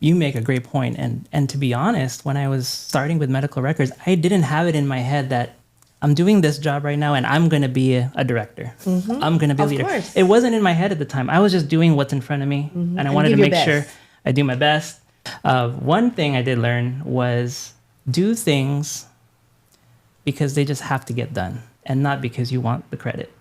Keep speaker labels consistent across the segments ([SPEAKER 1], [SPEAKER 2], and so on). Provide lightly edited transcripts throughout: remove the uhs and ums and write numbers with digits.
[SPEAKER 1] you make a great point. And to be honest, when I was starting with medical records, I didn't have it in my head that I'm doing this job right now and I'm going to be a director. I'm going to be a leader.
[SPEAKER 2] Course.
[SPEAKER 1] It wasn't in my head at the time. I was just doing what's in front of me. And I wanted to make sure I do my best. One thing I did learn was do things because they just have to get done and not because you want the credit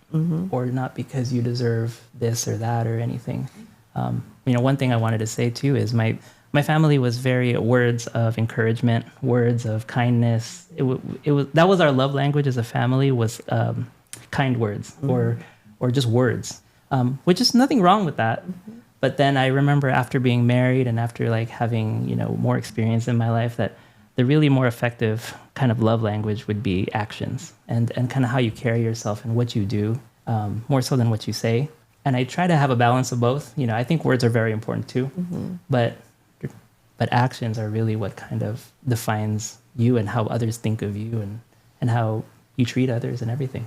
[SPEAKER 1] or not because you deserve this or that or anything. One thing I wanted to say too is my family was very words of encouragement, words of kindness. That was our love language as a family, was kind words or just words, which is nothing wrong with that. But then I remember after being married and after like having more experience in my life that the really more effective kind of love language would be actions and kind of how you carry yourself and what you do, more so than what you say. And I try to have a balance of both. I think words are very important too, but actions are really what kind of defines you and how others think of you and how you treat others and everything.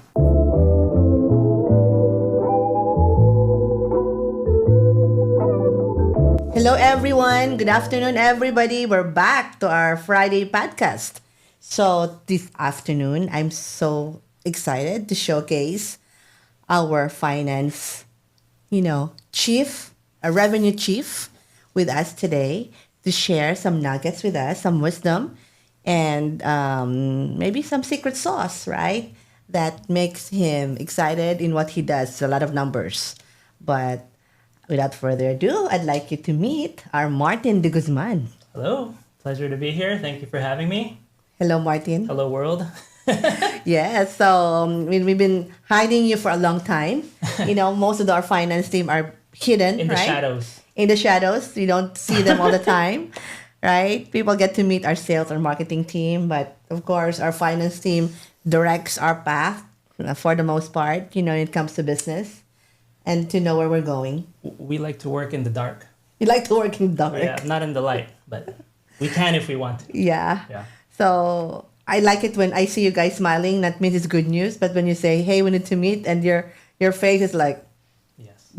[SPEAKER 2] Hello, everyone. Good afternoon, everybody. We're back to our Friday podcast. So this afternoon, I'm so excited to showcase our finance, chief, a revenue chief with us today to share some nuggets with us, some wisdom, and maybe some secret sauce, right? That makes him excited in what he does. It's a lot of numbers. But without further ado, I'd like you to meet our Martin de Guzman.
[SPEAKER 1] Hello. Pleasure to be here. Thank you for having me.
[SPEAKER 2] Hello, Martin.
[SPEAKER 1] Hello, world.
[SPEAKER 2] Yeah, so we've been hiding you for a long time. Most of our finance team are hidden,
[SPEAKER 1] in the
[SPEAKER 2] right?
[SPEAKER 1] shadows.
[SPEAKER 2] In the shadows. You don't see them all the time, right? People get to meet our sales or marketing team, but of course, our finance team directs our path for the most part, when it comes to business and to know where we're going.
[SPEAKER 1] We like to work in the dark.
[SPEAKER 2] You like to work in the dark.
[SPEAKER 1] Yeah, not in the light, but we can if we want to.
[SPEAKER 2] Yeah.
[SPEAKER 1] Yeah.
[SPEAKER 2] So I like it when I see you guys smiling. That means it's good news. But when you say, hey, we need to meet, and your face is like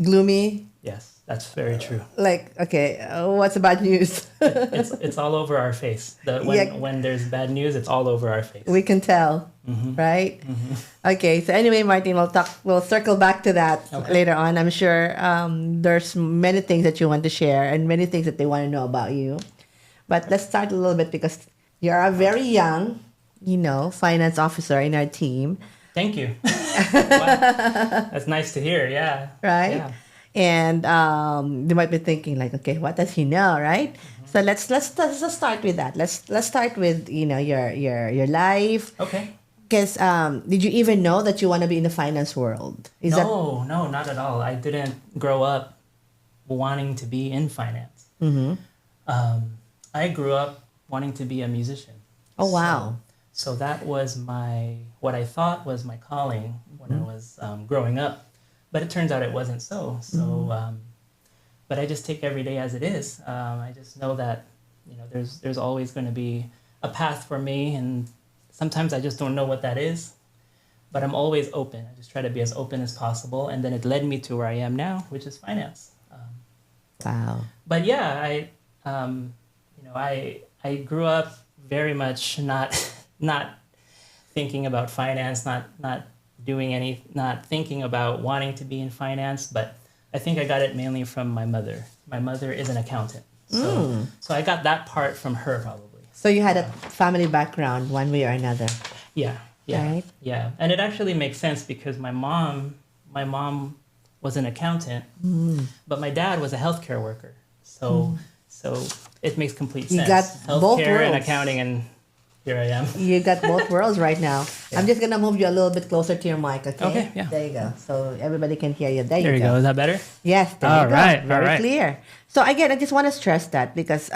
[SPEAKER 2] gloomy.
[SPEAKER 1] Yes, that's very true.
[SPEAKER 2] Like, okay, what's the bad news?
[SPEAKER 1] It's all over our face. When there's bad news, it's all over our face.
[SPEAKER 2] We can tell, right? Okay, so anyway, Martin, we'll circle back to that later on. I'm sure there's many things that you want to share and many things that they want to know about you. But let's start a little bit because you're a very young, finance officer in our team.
[SPEAKER 1] Thank you. Wow. That's nice to hear. Yeah.
[SPEAKER 2] Right.
[SPEAKER 1] Yeah.
[SPEAKER 2] And they might be thinking like, okay, what does he know, right? So let's start with that. Let's start with your life.
[SPEAKER 1] Okay.
[SPEAKER 2] Because did you even know that you want to be in the finance world?
[SPEAKER 1] No, not at all. I didn't grow up wanting to be in finance. I grew up wanting to be a musician.
[SPEAKER 2] Oh wow!
[SPEAKER 1] So that was what I thought was my calling when I was growing up. But it turns out it wasn't so. But I just take every day as it is. I just know that, there's always going to be a path for me, and sometimes I just don't know what that is. But I'm always open. I just try to be as open as possible, and then it led me to where I am now, which is finance.
[SPEAKER 2] Wow.
[SPEAKER 1] But yeah, I grew up very much not thinking about finance, not thinking about wanting to be in finance, but I think I got it mainly from my mother. My mother is an accountant. So I got that part from her probably.
[SPEAKER 2] So you had a family background one way or another.
[SPEAKER 1] Yeah.
[SPEAKER 2] Right?
[SPEAKER 1] Yeah. And it actually makes sense because my mom was an accountant, but my dad was a healthcare worker. So it makes complete sense.
[SPEAKER 2] You got both
[SPEAKER 1] healthcare and
[SPEAKER 2] worlds.
[SPEAKER 1] accounting, and here I am.
[SPEAKER 2] You got both worlds right now. Yeah. I'm just going to move you a little bit closer to your mic, okay?
[SPEAKER 1] Okay, yeah.
[SPEAKER 2] There you go. So everybody can hear you. There
[SPEAKER 1] you
[SPEAKER 2] go.
[SPEAKER 1] Is that better?
[SPEAKER 2] Yes, there you go.
[SPEAKER 1] Right,
[SPEAKER 2] Very
[SPEAKER 1] all right.
[SPEAKER 2] clear. So again, I just want to stress that because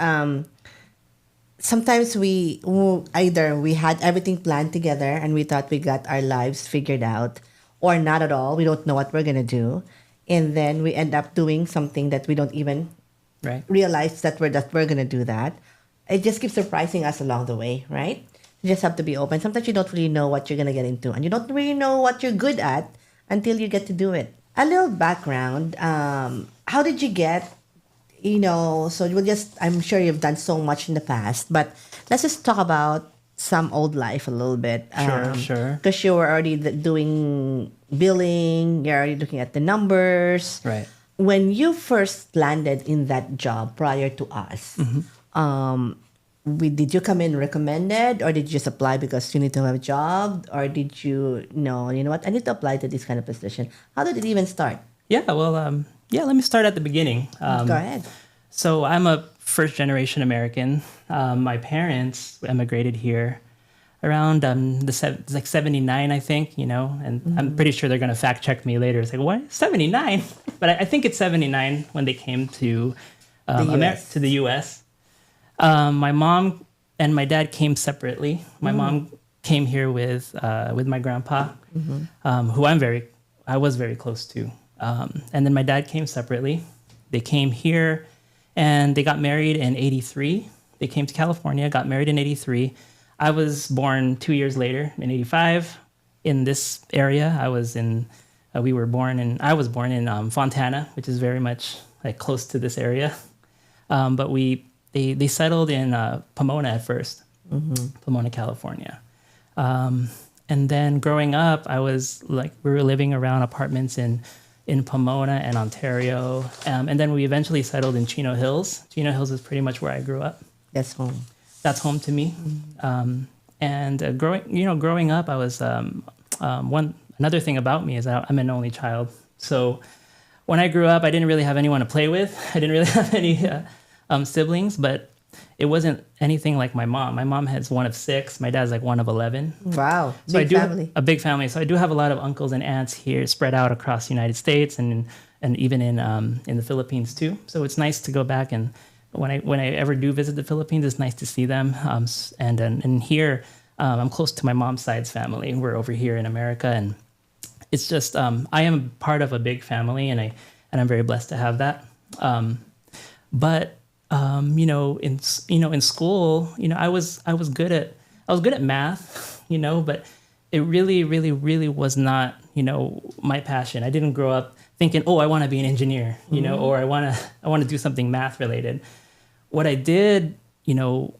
[SPEAKER 2] sometimes we had everything planned together and we thought we got our lives figured out, or not at all. We don't know what we're going to do. And then we end up doing something that we don't even realize that we're going to do that. It just keeps surprising us along the way, right? You just have to be open. Sometimes you don't really know what you're going to get into, and you don't really know what you're good at until you get to do it. A little background. How did you get, so I'm sure you've done so much in the past, but let's just talk about some old life a little bit.
[SPEAKER 1] Sure.
[SPEAKER 2] Because you were already doing billing, you're already looking at the numbers.
[SPEAKER 1] Right.
[SPEAKER 2] When you first landed in that job prior to us, did you come in recommended, or did you just apply because you need to have a job, or did you know what, I need to apply to this kind of position? How did it even start?
[SPEAKER 1] Yeah, well, let me start at the beginning.
[SPEAKER 2] Go ahead.
[SPEAKER 1] So I'm a first generation American. My parents emigrated here around like 79, I think, and I'm pretty sure they're going to fact check me later. It's like, what, 79? But I think it's 79 when they came to the US. My mom and my dad came separately. My mom came here with my grandpa, who I was very close to. And then my dad came separately. They came here and they got married in 83. They came to California, got married in 83. I was born 2 years later in 85 in this area. I was born in Fontana, which is very much like close to this area. But they settled in Pomona at first, Pomona, California. And then growing up, we were living around apartments in Pomona and Ontario. And then we eventually settled in Chino Hills. Chino Hills is pretty much where I grew up.
[SPEAKER 2] That's home.
[SPEAKER 1] That's home to me. And growing up, I was another thing about me is that I'm an only child. So when I grew up, I didn't really have anyone to play with. I didn't really have any siblings, but it wasn't anything like my mom. My mom has one of 6. My dad's like one of 11.
[SPEAKER 2] Wow,
[SPEAKER 1] so
[SPEAKER 2] big family.
[SPEAKER 1] A big family. So I do have a lot of uncles and aunts here spread out across the United States and even in the Philippines too. So it's nice to go back, and when I ever do visit the Philippines, it's nice to see them. And here, I'm close to my mom's side's family. We're over here in America, and it's just I am part of a big family, and I'm very blessed to have that. But in school, I was good at math, but it really, really, really was not, my passion. I didn't grow up thinking, oh, I want to be an engineer, or I want to do something math related. What I did know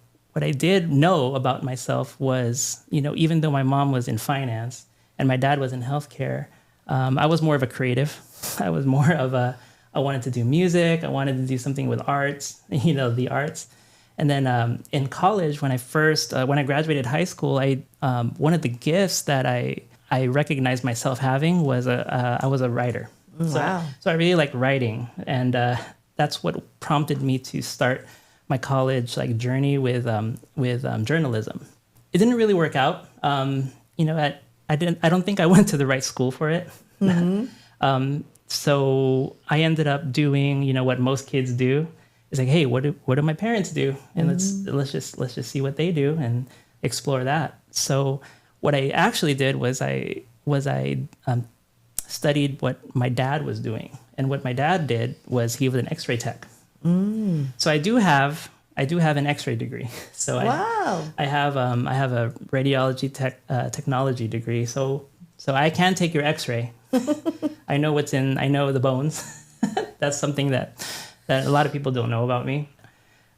[SPEAKER 1] about myself was, even though my mom was in finance and my dad was in healthcare, I was more of a creative. I was more of I wanted to do music. I wanted to do something with arts, the arts. And then in college, when I graduated high school, one of the gifts that I recognized myself having was I was a writer.
[SPEAKER 2] Wow.
[SPEAKER 1] So I really liked writing, and that's what prompted me to start my college journey with journalism. It didn't really work out. I don't think I went to the right school for it. So I ended up doing, what most kids do. It's like, hey, what do my parents do? And let's just see what they do and explore that. So what I actually did was I studied what my dad was doing, and what my dad did was he was an X-ray tech. So I do have an X-ray degree. So
[SPEAKER 2] wow.
[SPEAKER 1] I have a radiology technology degree. So I can take your X-ray. I know the bones. That's something that a lot of people don't know about me.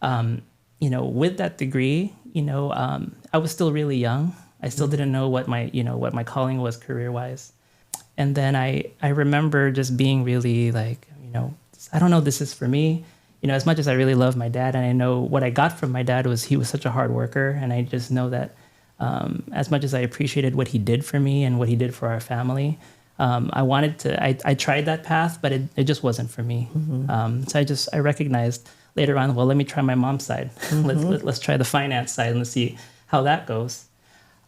[SPEAKER 1] With that degree, I was still really young. I still didn't know what my calling was career-wise. And then I remember just being really I don't know, this is for me. As much as I really love my dad, and I know what I got from my dad was he was such a hard worker, and I just know that as much as I appreciated what he did for me and what he did for our family, I tried that path, but it just wasn't for me. So I recognized later on, well, let me try my mom's side. Let's try the finance side and let's see how that goes.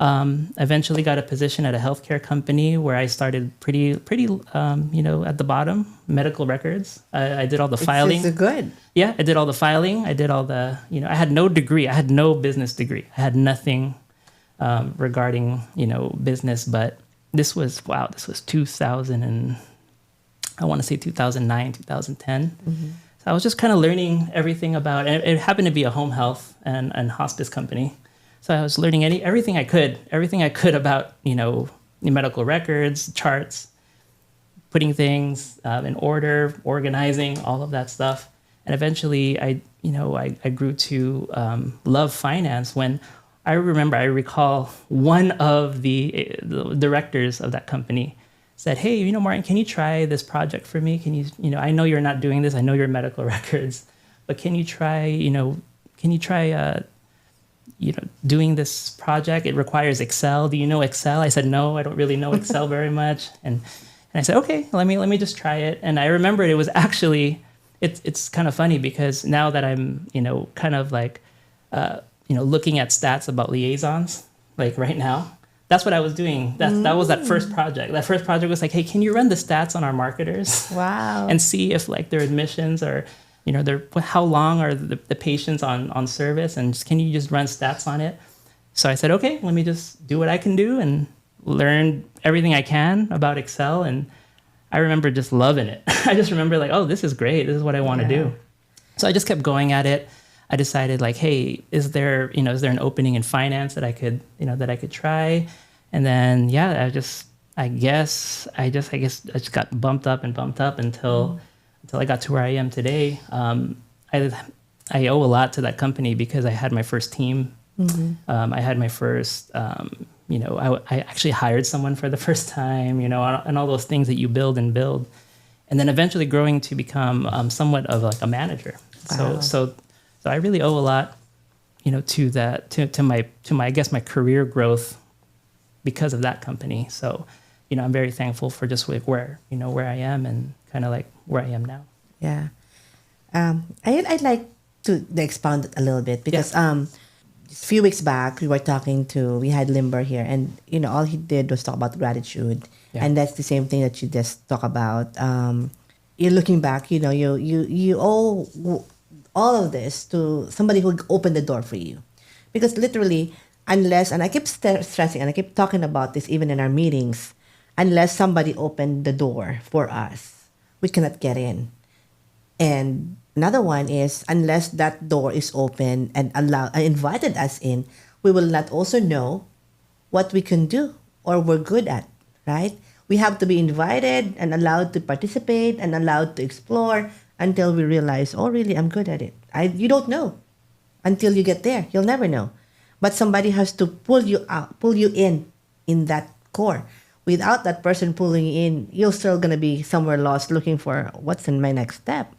[SPEAKER 1] Eventually got a position at a healthcare company where I started pretty at the bottom, medical records. I did all the filing.
[SPEAKER 2] It's good.
[SPEAKER 1] Yeah, I did all the filing. I did all the, I had no degree. I had no business degree. I had nothing regarding, business, but this was 2000 and I want to say 2009, 2010. So I was just kind of learning everything about, and it happened to be a home health and hospice company. So I was learning everything I could about, medical records, charts, putting things in order, organizing, all of that stuff. And eventually I grew to love finance when I recall one of the directors of that company said, hey, Martin, can you try this project for me? Can you, I know you're not doing this. I know you're medical records, but can you try doing this project? It requires Excel. Do you know Excel? I said, no, I don't really know Excel very much. And I said, okay, let me just try it. And I remembered it was actually, it's kind of funny because now that I'm, kind of like, looking at stats about liaisons, like right now, that's what I was doing. That was that first project. That first project was like, hey, can you run the stats on our marketers?
[SPEAKER 2] Wow.
[SPEAKER 1] And see if like their admissions are, how long are the patients on service, and can you just run stats on it? So I said, okay, let me just do what I can do and learn everything I can about Excel. And I remember just loving it. I just remember like, oh, this is great. This is what I want to do. So I just kept going at it. I decided like, hey, is there an opening in finance that I could try? And then, I guess I just got bumped up until I got to where I am today. I owe a lot to that company because I had my first team. I had my first, I actually hired someone for the first time, and all those things that you build. And then eventually growing to become somewhat of like a manager.
[SPEAKER 2] Wow.
[SPEAKER 1] So I really owe a lot, to that, to my, I guess, my career growth because of that company. So, I'm very thankful for just like where I am and kind of like where I am now.
[SPEAKER 2] Yeah. I'd like to expound a little bit because a few weeks back we had Limber here, and all he did was talk about gratitude, and that's the same thing that you just talk about. You're looking back, you owe all of this to somebody who opened the door for you, because literally, unless, and I keep stressing and I keep talking about this even in our meetings, unless somebody opened the door for us, we cannot get in. And another one is, unless that door is open and invited us in, we will not also know what we can do or we're good at, right? We have to be invited and allowed to participate and allowed to explore until we realize, oh, really, I'm good at it. You don't know until you get there. You'll never know. But somebody has to pull you in that core. Without that person pulling you in, you're still going to be somewhere lost looking for what's in my next step.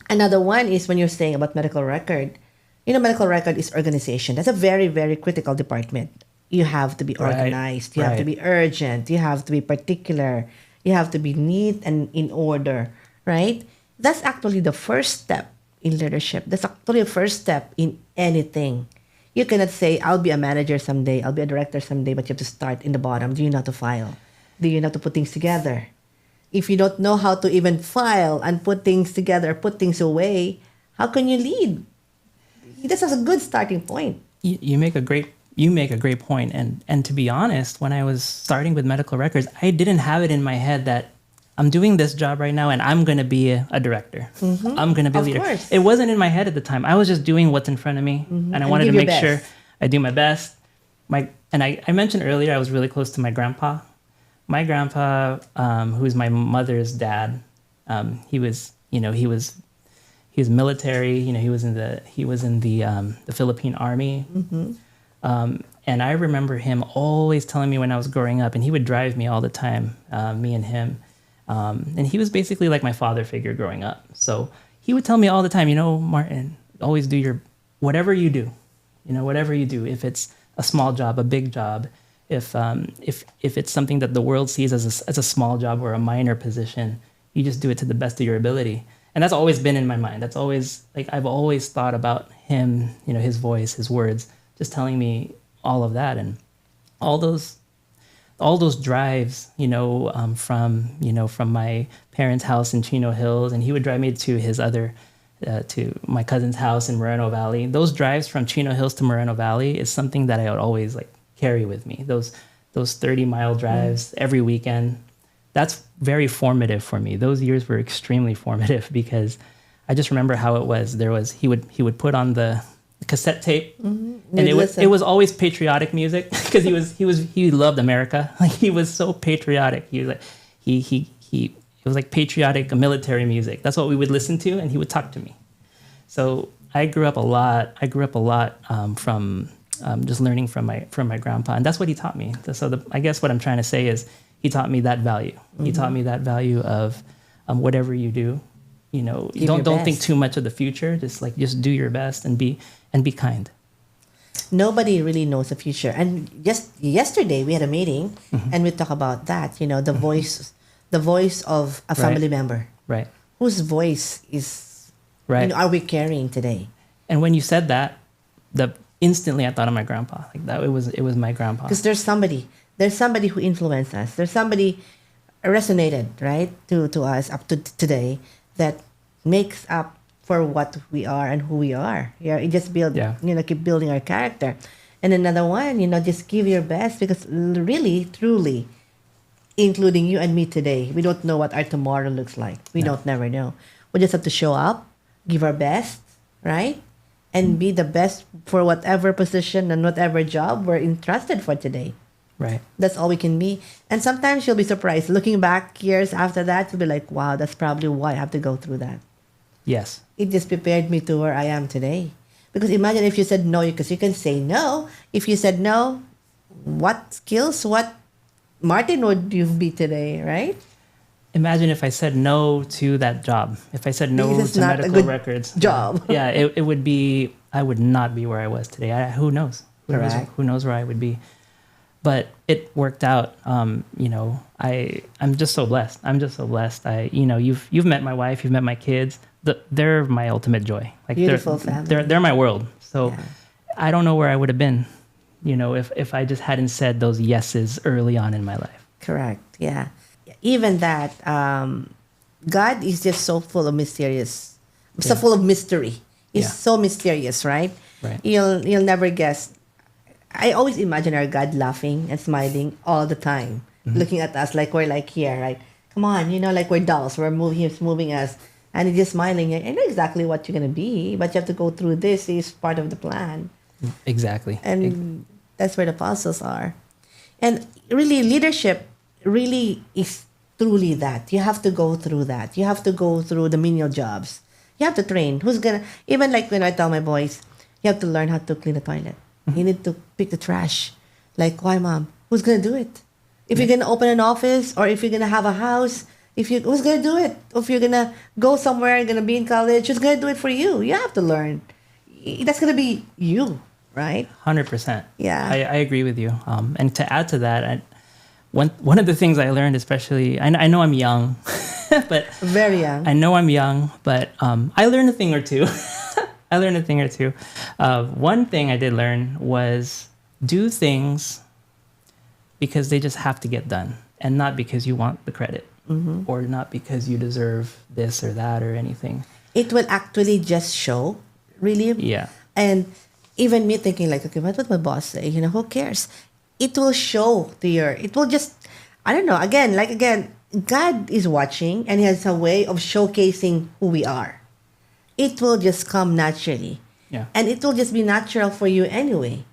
[SPEAKER 2] Another one is when you're saying about medical record. Medical record is organization. That's a very, very critical department. You have to be organized. You have to be urgent. You have to be particular. You have to be neat and in order, right? That's actually the first step in leadership. That's actually the first step in anything. You cannot say, I'll be a manager someday, I'll be a director someday, but you have to start in the bottom. Do you know how to file? Do you know how to put things together? If you don't know how to even file and put things together, put things away, how can you lead? This is a good starting point.
[SPEAKER 1] You make a great point. And to be honest, when I was starting with medical records, I didn't have it in my head that I'm doing this job right now and I'm going to be a director. I'm going to be a leader.
[SPEAKER 2] Course.
[SPEAKER 1] It wasn't in my head at the time. I was just doing what's in front of me. And I wanted to make sure I do my best. I mentioned earlier, I was really close to my grandpa. My grandpa, who is my mother's dad, he was military. He was in the Philippine Army. And I remember him always telling me when I was growing up, and he would drive me all the time, me and him. And he was basically like my father figure growing up. So he would tell me all the time, Martin, always do whatever you do, if it's a small job, a big job, if it's something that the world sees as a small job or a minor position, you just do it to the best of your ability. And that's always been in my mind. That's always I've always thought about him, his voice, his words, just telling me all of that. And all those drives, from my parents' house in Chino Hills, and he would drive me to my cousin's house in Moreno Valley. Those drives from Chino Hills to Moreno Valley is something that I would always carry with me. Those 30-mile drives every weekend. That's very formative for me. Those years were extremely formative because I just remember how it was. He would put on the cassette tape, and it was always patriotic music because he loved America. He was so patriotic. It was like patriotic military music. That's what we would listen to, and he would talk to me. So I grew up a lot. From just learning from my grandpa, and that's what he taught me. So I guess what I'm trying to say is he taught me that value. He taught me that value of whatever you do, don't think too much of the future. Just do your best and be kind.
[SPEAKER 2] Nobody really knows the future. And just yesterday we had a meeting and we talked about that. The voice of a family member.
[SPEAKER 1] Right.
[SPEAKER 2] Whose voice is
[SPEAKER 1] right?
[SPEAKER 2] Are we carrying today?
[SPEAKER 1] And when you said that, instantly I thought of my grandpa. Like that, it was my grandpa.
[SPEAKER 2] Because there's somebody who influenced us. There's somebody resonated, right, to us up to today that makes up for what we are and who we are. Yeah, it just keep building our character. And another one, just give your best, because really, truly, including you and me today, we don't know what our tomorrow looks like. We don't never know. We just have to show up, give our best, right? And be the best for whatever position and whatever job we're entrusted for today.
[SPEAKER 1] Right.
[SPEAKER 2] That's all we can be. And sometimes you'll be surprised. Looking back years after that, you'll be like, wow, that's probably why I have to go through that.
[SPEAKER 1] Yes.
[SPEAKER 2] It just prepared me to where I am today. Because imagine if you said no, because you can say no. If you said no, what Martin would you be today, right?
[SPEAKER 1] Imagine if I said no to that job. If I said no to medical records
[SPEAKER 2] job.
[SPEAKER 1] Yeah, it would be. I would not be where I was today. Who knows? Who knows where I would be? But it worked out. I'm just so blessed. You've met my wife. You've met my kids. They're my ultimate joy.
[SPEAKER 2] Beautiful family.
[SPEAKER 1] They're my world. So I don't know where I would have been, if I just hadn't said those yeses early on in my life.
[SPEAKER 2] Correct. Yeah. Even that, God is just so full of so full of mystery. He's so mysterious, right?
[SPEAKER 1] Right.
[SPEAKER 2] You'll never guess. I always imagine our God laughing and smiling all the time, looking at us like we're like here, right? Come on, like we're dolls. He's moving us, and he's just smiling. I know exactly what you're gonna be, but you have to go through this. Is part of the plan.
[SPEAKER 1] Exactly.
[SPEAKER 2] And that's where the puzzles are. And really, leadership really is truly that. You have to go through that. You have to go through the menial jobs. You have to train. Even like when I tell my boys, you have to learn how to clean the toilet. You need to pick the trash. Like, why, Mom? Who's going to do it? If you're going to open an office, or if you're going to have a house, who's going to do it? If you're going to go somewhere, you're going to be in college, who's going to do it for you? You have to learn. That's going to be you, right?
[SPEAKER 1] 100%.
[SPEAKER 2] Yeah.
[SPEAKER 1] I agree with you. And to add to that, one of the things I learned, especially, I know I'm young, but
[SPEAKER 2] very young.
[SPEAKER 1] I know I'm young, but I learned a thing or two. One thing I did learn was do things because they just have to get done, and not because you want the credit, or not because you deserve this or that or anything.
[SPEAKER 2] It will actually just show, really.
[SPEAKER 1] Yeah.
[SPEAKER 2] And even me thinking like, okay, what would my boss say? Who cares? It will show it will just, I don't know, again, God is watching, and he has a way of showcasing who we are. It will just come naturally.
[SPEAKER 1] Yeah.
[SPEAKER 2] And it will just be natural for you anyway.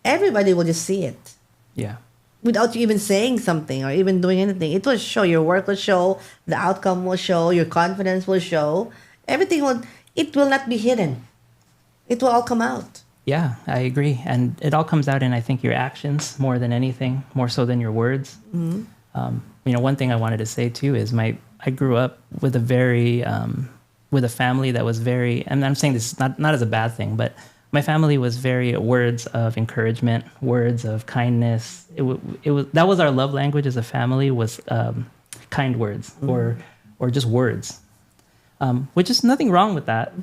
[SPEAKER 2] Everybody will just see it.
[SPEAKER 1] Yeah.
[SPEAKER 2] Without you even saying something or even doing anything. It will show. Your work will show. The outcome will show. Your confidence will show. It will not be hidden. It will all come out.
[SPEAKER 1] Yeah, I agree. And it all comes out in, I think, your actions more than anything, more so than your words. One thing I wanted to say too is I grew up with with a family that was very, and I'm saying this not as a bad thing, but my family was very words of encouragement, words of kindness. That was our love language as a family, was kind words or just words, which is nothing wrong with that.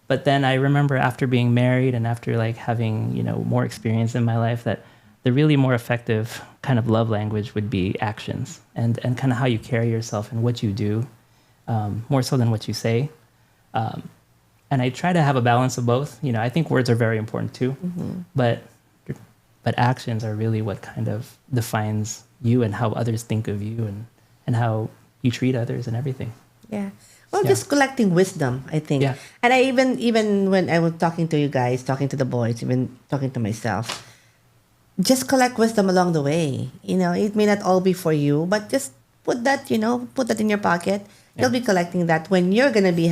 [SPEAKER 1] But then I remember after being married and after having more experience in my life, that the really more effective kind of love language would be actions and kind of how you carry yourself and what you do, more so than what you say. And I try to have a balance of both. I think words are very important too, but actions are really what kind of defines you and how others think of you and how you treat others and everything.
[SPEAKER 2] Yeah. Well, just collecting wisdom, I think.
[SPEAKER 1] Yeah.
[SPEAKER 2] And I even when I was talking to you guys, talking to the boys, even talking to myself, just collect wisdom along the way. It may not all be for you, but just put that in your pocket. You'll be collecting that when you're gonna be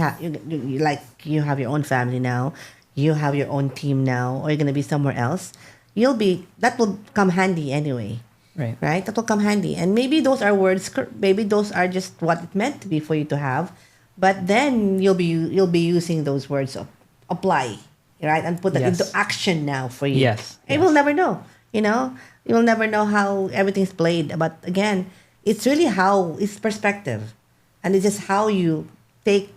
[SPEAKER 2] like you have your own family now, you have your own team now, or you're gonna be somewhere else. That will come handy anyway. Right? That will come handy. And maybe those are words, maybe those are just what it meant to be for you to have. But then you'll be using those words, apply, right? And put that into action now for you.
[SPEAKER 1] Yes.
[SPEAKER 2] And we'll never know, You will never know how everything's played. But again, it's really it's perspective. And it's just how you take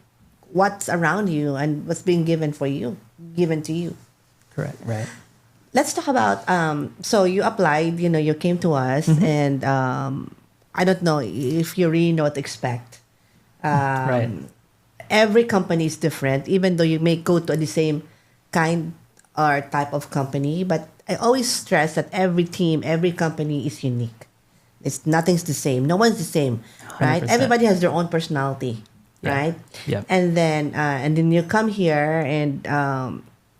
[SPEAKER 2] what's around you and what's being given to you.
[SPEAKER 1] Correct. Right.
[SPEAKER 2] Let's talk about, so you applied, you came to us, and I don't know if you really know what to expect.
[SPEAKER 1] Right.
[SPEAKER 2] Every company is different, even though you may go to the same kind or type of company. But I always stress that every team, every company is unique. Nothing's the same. No one's the same, right?
[SPEAKER 1] 100%.
[SPEAKER 2] Everybody has their own personality, right?
[SPEAKER 1] Yeah.
[SPEAKER 2] And then you come here and...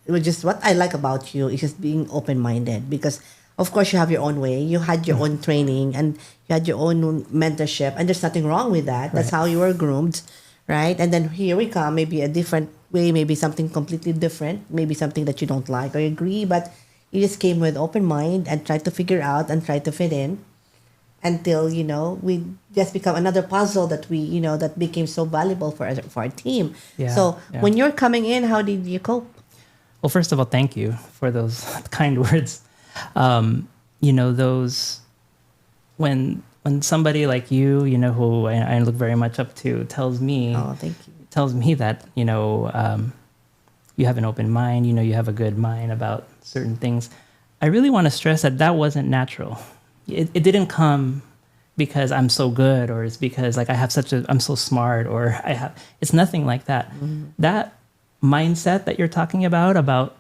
[SPEAKER 2] it was just what I like about you is just being open-minded, because of course you have your own way, you had your own training, and you had your own mentorship, and there's nothing wrong with that. That's how you were groomed, right? And then here we come, maybe a different way, maybe something completely different, maybe something that you don't like or agree, but you just came with open mind and tried to figure out and try to fit in until we just become another puzzle that that became so valuable for our team. So when you're coming in, how did you cope?
[SPEAKER 1] Well, first of all, thank you for those kind words. Those when somebody like you, who I look very much up to, tells me,
[SPEAKER 2] thank you.
[SPEAKER 1] Tells me that you have an open mind, you have a good mind about certain things. I really want to stress that wasn't natural. It didn't come because I'm so good, or it's because like I'm so smart, or it's nothing like that. Mm-hmm. That mindset that you're talking about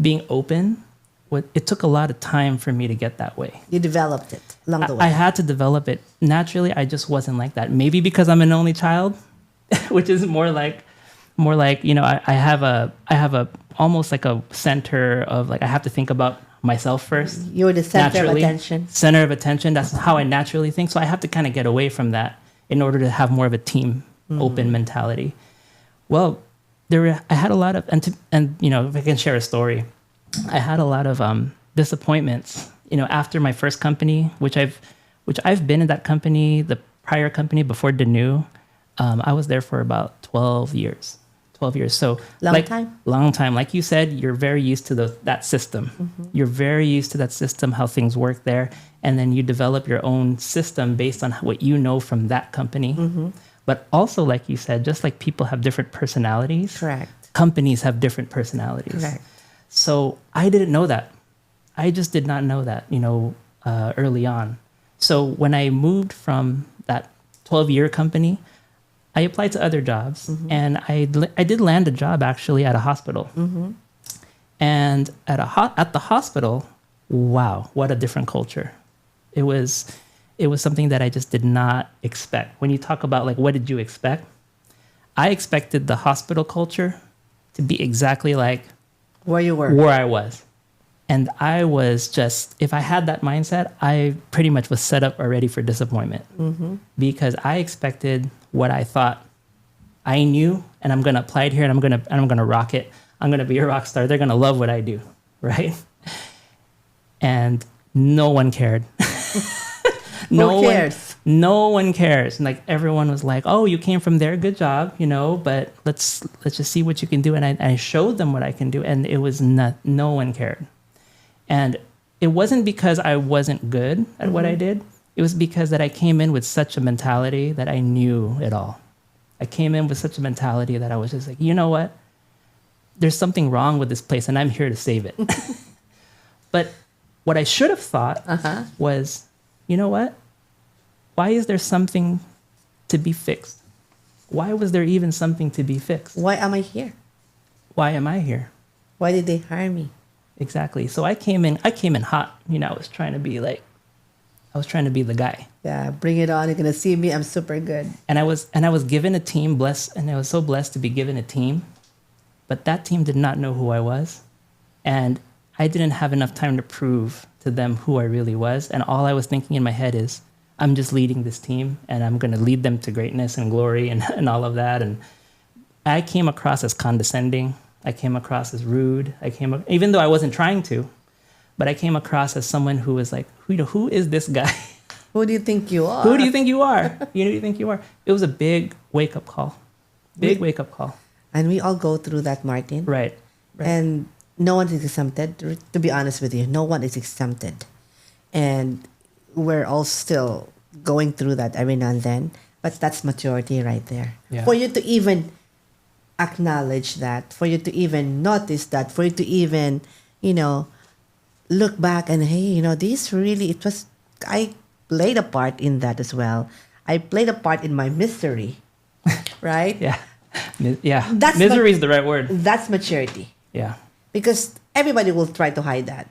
[SPEAKER 1] being open, it took a lot of time for me to get that way.
[SPEAKER 2] You developed it along the way.
[SPEAKER 1] I had to develop it. Naturally, I just wasn't like that. Maybe because I'm an only child, which is more like I have a almost like a center of like I have to think about myself first.
[SPEAKER 2] You're the center of attention.
[SPEAKER 1] Center of attention. That's how I naturally think. So I have to kind of get away from that in order to have more of a team open mentality. Well, I had a lot of, and if I can share a story, I had a lot of disappointments, after my first company, which I've been in that company, the prior company before Denu. I was there for about 12 years. So
[SPEAKER 2] long time.
[SPEAKER 1] Like you said, you're very used to that system. Mm-hmm. You're very used to that system, how things work there. And then you develop your own system based on what you know from that company. Mm-hmm. But also, like you said, just like people have different personalities,
[SPEAKER 2] correct.
[SPEAKER 1] Companies have different personalities.
[SPEAKER 2] Correct.
[SPEAKER 1] So I didn't know that. I just did not know that, early on. So when I moved from that 12-year company, I applied to other jobs, and I did land a job actually at a hospital. Mm-hmm. And at the hospital, wow, what a different culture. It was something that I just did not expect. When you talk about like, what did you expect? I expected the hospital culture to be exactly like
[SPEAKER 2] where you were,
[SPEAKER 1] where I was. And I was just, if I had that mindset, I pretty much was set up already for disappointment, because I expected what I thought I knew, and I'm going to apply it here, and I'm going to rock it. I'm going to be a rock star. They're going to love what I do. Right. And no one cared.
[SPEAKER 2] Who cares?
[SPEAKER 1] No one cares. And like everyone was like, "Oh, you came from there, good job, but let's just see what you can do." And I showed them what I can do, and it was no one cared. And it wasn't because I wasn't good at what I did. It was because that I came in with such a mentality that I knew it all. I came in with such a mentality that I was just like, you know what? There's something wrong with this place, and I'm here to save it. But what I should have thought was, you know what? Why is there something to be fixed? Why was there even something to be fixed?
[SPEAKER 2] Why am I here?
[SPEAKER 1] Why am I here?
[SPEAKER 2] Why did they hire me?
[SPEAKER 1] Exactly. So I came in hot. I was trying to be the guy.
[SPEAKER 2] Yeah, bring it on. You're going to see me. I'm super good.
[SPEAKER 1] And I was given a team, and I was so blessed to be given a team. But that team did not know who I was. And I didn't have enough time to prove to them who I really was. And all I was thinking in my head is, I'm just leading this team and I'm going to lead them to greatness and glory and all of that. And I came across as condescending. I came across as rude. Even though I wasn't trying to, but I came across as someone who was like, who is this guy?
[SPEAKER 2] Who do you think you are?
[SPEAKER 1] Who do you think you are? Who do you think you are? It was a big wake-up call. Wake up call.
[SPEAKER 2] And we all go through that, Martin.
[SPEAKER 1] Right.
[SPEAKER 2] And no one is exempted. To be honest with you, no one is exempted. And we're all still going through that every now and then. But that's maturity right there.
[SPEAKER 1] Yeah.
[SPEAKER 2] For you to even acknowledge that, for you to even notice that, for you to even, look back and, hey, I played a part in that as well. I played a part in my misery, right?
[SPEAKER 1] Yeah. Yeah. Misery is the right word.
[SPEAKER 2] That's maturity.
[SPEAKER 1] Yeah.
[SPEAKER 2] Because everybody will try to hide that,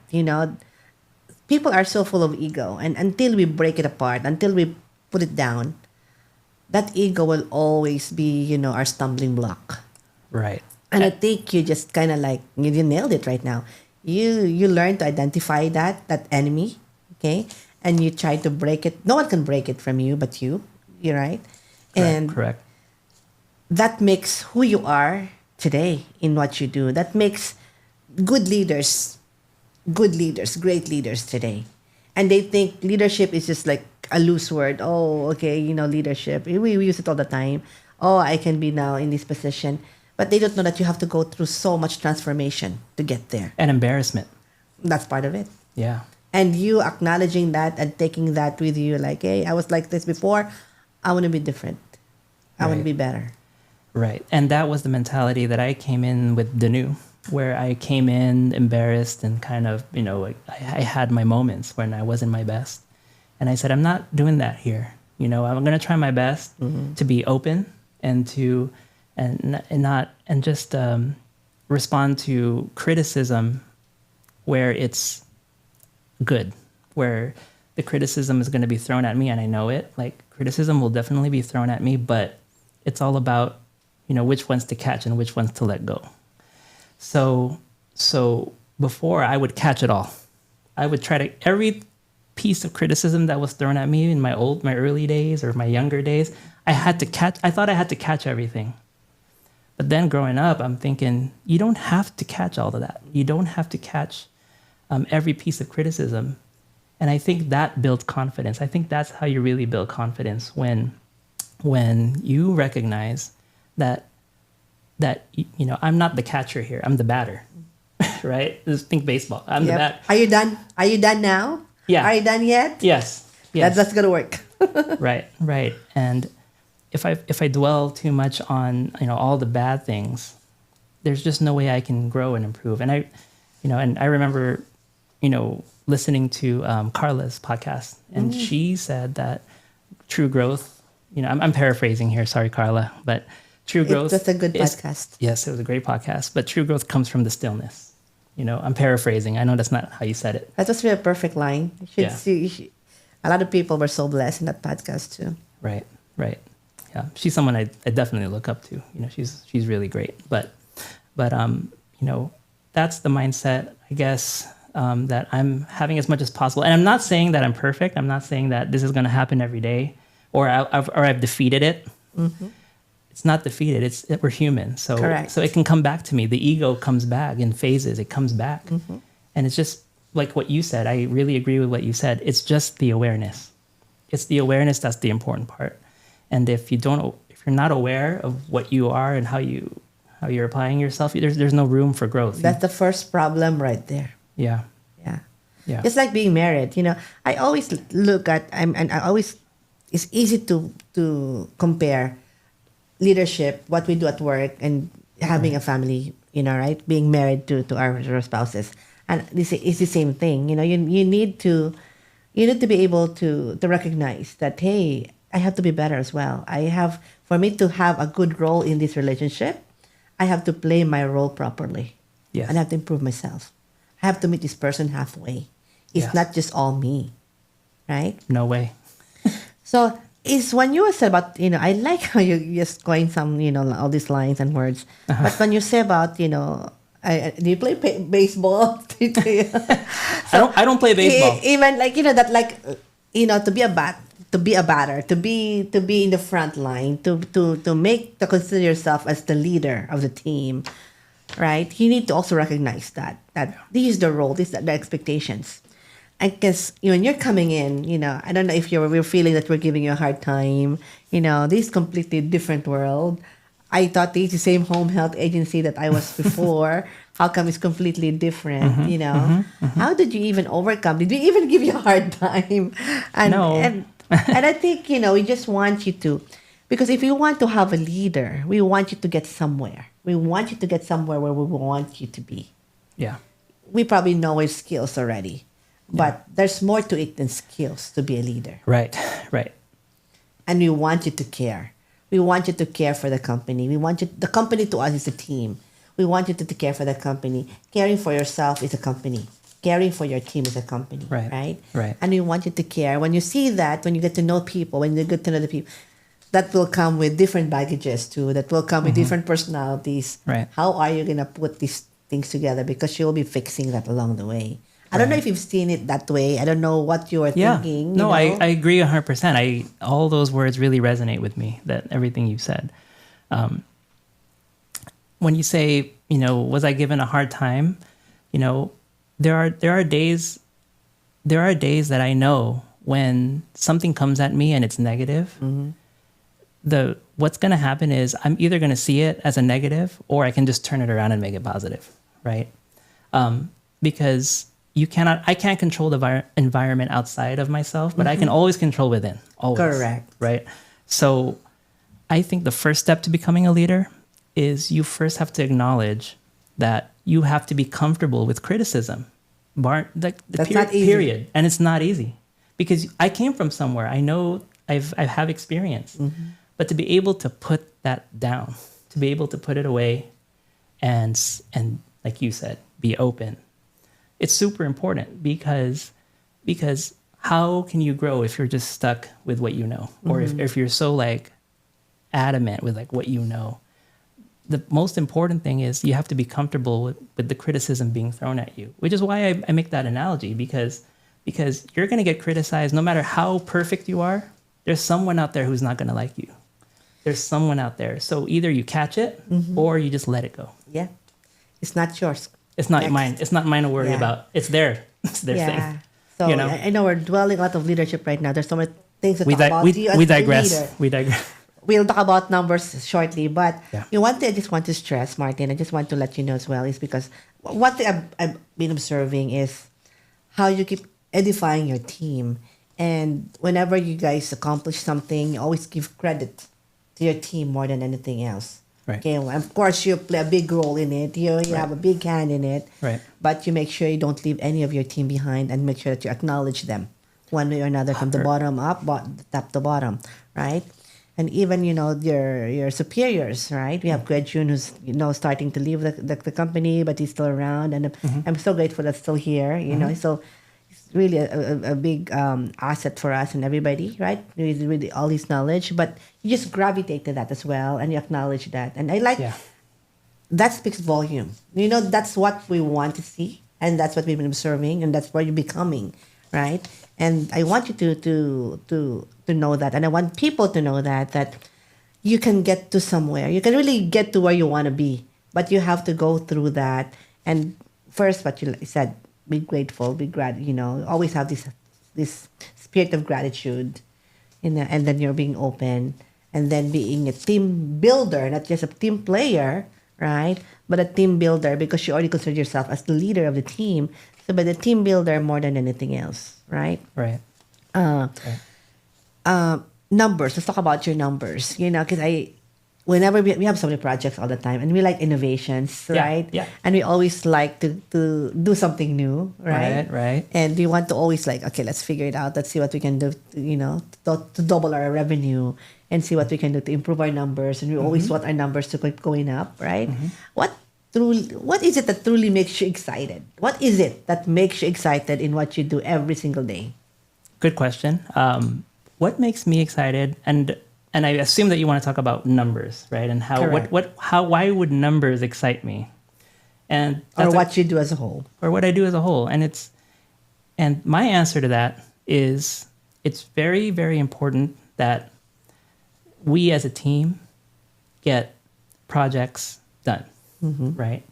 [SPEAKER 2] People are so full of ego. And until we break it apart, until we put it down, that ego will always be, our stumbling block.
[SPEAKER 1] Right.
[SPEAKER 2] And I think you just kind of like, you nailed it right now. You learn to identify that enemy, okay? And you try to break it. No one can break it from you but you're right? And
[SPEAKER 1] correct.
[SPEAKER 2] That makes who you are today in what you do. That makes great leaders today. And they think leadership is just like a loose word. Oh, okay, leadership. We use it all the time. Oh, I can be now in this position. But they don't know that you have to go through so much transformation to get there.
[SPEAKER 1] And embarrassment.
[SPEAKER 2] That's part of it.
[SPEAKER 1] Yeah.
[SPEAKER 2] And you acknowledging that and taking that with you, like, hey, I was like this before. I want to be different. I want to be better.
[SPEAKER 1] Right. And that was the mentality that I came in with Denu, where I came in embarrassed and kind of, I had my moments when I wasn't my best. And I said, I'm not doing that here. I'm going to try my best to be open and to just respond to criticism where it's good, where the criticism is going to be thrown at me and I know it. Like, criticism will definitely be thrown at me, but it's all about, which ones to catch and which ones to let go. So before I would catch it all. I would try to, every piece of criticism that was thrown at me in my early days or my younger days, I thought I had to catch everything. But then growing up, I'm thinking, you don't have to catch all of that. You don't have to catch every piece of criticism. And I think that builds confidence. I think that's how you really build confidence, when you recognize that I'm not the catcher here. I'm the batter, right? Just think baseball. I'm the batter.
[SPEAKER 2] Are you done? Are you done now?
[SPEAKER 1] Yeah.
[SPEAKER 2] Are you done yet?
[SPEAKER 1] Yes.
[SPEAKER 2] That's gonna work.
[SPEAKER 1] Right. And if I dwell too much on all the bad things, there's just no way I can grow and improve. And I remember listening to Carla's podcast, and she said that true growth. I'm paraphrasing here. Sorry, Carla, but true growth.
[SPEAKER 2] It's just a good podcast.
[SPEAKER 1] Yes, it was a great podcast. But true growth comes from the stillness. I'm paraphrasing. I know that's not how you said it.
[SPEAKER 2] That was really a perfect line. You should see. A lot of people were so blessed in that podcast too.
[SPEAKER 1] Right. Yeah, she's someone I definitely look up to. She's really great. But that's the mindset, I guess, that I'm having as much as possible. And I'm not saying that I'm perfect. I'm not saying that this is going to happen every day, or I've defeated it. Mm-hmm. It's not defeated. We're human. So
[SPEAKER 2] correct.
[SPEAKER 1] So it can come back to me. The ego comes back in phases. It comes back, and it's just like what you said. I really agree with what you said. It's just the awareness. It's the awareness that's the important part. And if you're not aware of what you are and how you're applying yourself, there's no room for growth.
[SPEAKER 2] That's the first problem right there.
[SPEAKER 1] Yeah.
[SPEAKER 2] It's like being married. I always look at it's easy to compare leadership, what we do at work, and having a family. Right? Being married to our spouses, and it's the same thing. You need to be able to recognize that, hey, I have to be better as well. For me to have a good role in this relationship, I have to play my role properly.
[SPEAKER 1] Yes.
[SPEAKER 2] And I have to improve myself. I have to meet this person halfway. It's not just all me, right?
[SPEAKER 1] No way.
[SPEAKER 2] So it's when you said about, I like how you just coin some, all these lines and words. Uh-huh. But when you say about, do you play baseball?
[SPEAKER 1] I don't play baseball.
[SPEAKER 2] Even like, that like, to be a bat, to be a batter, to be in the front line, to consider yourself as the leader of the team, right? You need to also recognize that this is the role, these are the expectations. I guess when you're coming in, I don't know if we're feeling that we're giving you a hard time. This completely different world. I thought it's the same home health agency that I was before. How come it's completely different? How did you even overcome? Did we even give you a hard time?
[SPEAKER 1] No.
[SPEAKER 2] And I think we just want you to, because if we want to have a leader, we want you to get somewhere. We want you to get somewhere where we want you to be.
[SPEAKER 1] Yeah.
[SPEAKER 2] We probably know your skills already. But there's more to it than skills to be a leader.
[SPEAKER 1] Right.
[SPEAKER 2] And we want you to care. We want you to care for the company. The company to us is a team. We want you to care for the company. Caring for yourself is a company. Caring for your team is a company. Right? And we want you to care. When you see that, when you get to know people, when you get to know the people, that will come with different baggages too. That will come with different personalities.
[SPEAKER 1] Right.
[SPEAKER 2] How are you going to put these things together? Because you'll be fixing that along the way. I don't know if you've seen it that way. I don't know what you were thinking.
[SPEAKER 1] No, I agree 100%. All those words really resonate with me, that everything you said. When you say, was I given a hard time? There are days that I know when something comes at me and it's negative. What's going to happen is I'm either going to see it as a negative or I can just turn it around and make it positive, right? Because I can't control the environment outside of myself, but I can always control within. Always.
[SPEAKER 2] Correct.
[SPEAKER 1] Right? So I think the first step to becoming a leader is you first have to acknowledge that you have to be comfortable with criticism.
[SPEAKER 2] That's not easy.
[SPEAKER 1] Period. And it's not easy because I came from somewhere. I know I have experience, but to be able to put that down, to be able to put it away and like you said, be open. It's super important because how can you grow if you're just stuck with what you know, or if you're so adamant with what you know? The most important thing is you have to be comfortable with the criticism being thrown at you, which is why I make that analogy because you're going to get criticized no matter how perfect you are. There's someone out there who's not going to like you. There's someone out there. So either you catch it or you just let it go.
[SPEAKER 2] Yeah. It's not yours.
[SPEAKER 1] It's not mine. It's not mine to worry about. It's their thing.
[SPEAKER 2] So I know we're dwelling a lot of leadership right now. There's so many things to talk about.
[SPEAKER 1] We digress. We digress.
[SPEAKER 2] We'll talk about numbers shortly, but one thing I just want to stress, Martin, I just want to let you know as well, is because one thing I've been observing is how you keep edifying your team. And whenever you guys accomplish something, you always give credit to your team more than anything else.
[SPEAKER 1] Right.
[SPEAKER 2] Okay, well, of course, you play a big role in it. You have a big hand in it.
[SPEAKER 1] Right.
[SPEAKER 2] But you make sure you don't leave any of your team behind and make sure that you acknowledge them one way or another, from the bottom up, top to bottom, right? And even, your superiors, right? We have Greg June, who's, starting to leave the company, but he's still around. And I'm so grateful that's still here, So it's really a big asset for us and everybody, right? With really all his knowledge. But you just gravitate to that as well, and you acknowledge that. And I like, that speaks volume. That's what we want to see. And that's what we've been observing. And that's what you're becoming, right? And I want you to know that, and I want people to know that you can get to somewhere. You can really get to where you want to be, but you have to go through that. And first, what you said, be grateful, always have this spirit of gratitude, and then you're being open, and then being a team builder, not just a team player, right? But a team builder, because you already consider yourself as the leader of the team. So, but the team builder more than anything else, right?
[SPEAKER 1] Right.
[SPEAKER 2] Numbers. Let's talk about your numbers. Because whenever we have so many projects all the time, and we like innovations, right?
[SPEAKER 1] Yeah.
[SPEAKER 2] And we always like to do something new, right?
[SPEAKER 1] Right.
[SPEAKER 2] And we want to always okay, let's figure it out. Let's see what we can do, to double our revenue, and see what we can do to improve our numbers. And we always want our numbers to keep going up, right? What is it that truly makes you excited? What is it that makes you excited in what you do every single day?
[SPEAKER 1] Good question. What makes me excited? And I assume that you want to talk about numbers, right? And why would numbers excite me? And
[SPEAKER 2] or what you do as a whole.
[SPEAKER 1] Or what I do as a whole. And my answer to that is it's very, very important that we as a team get projects done, right?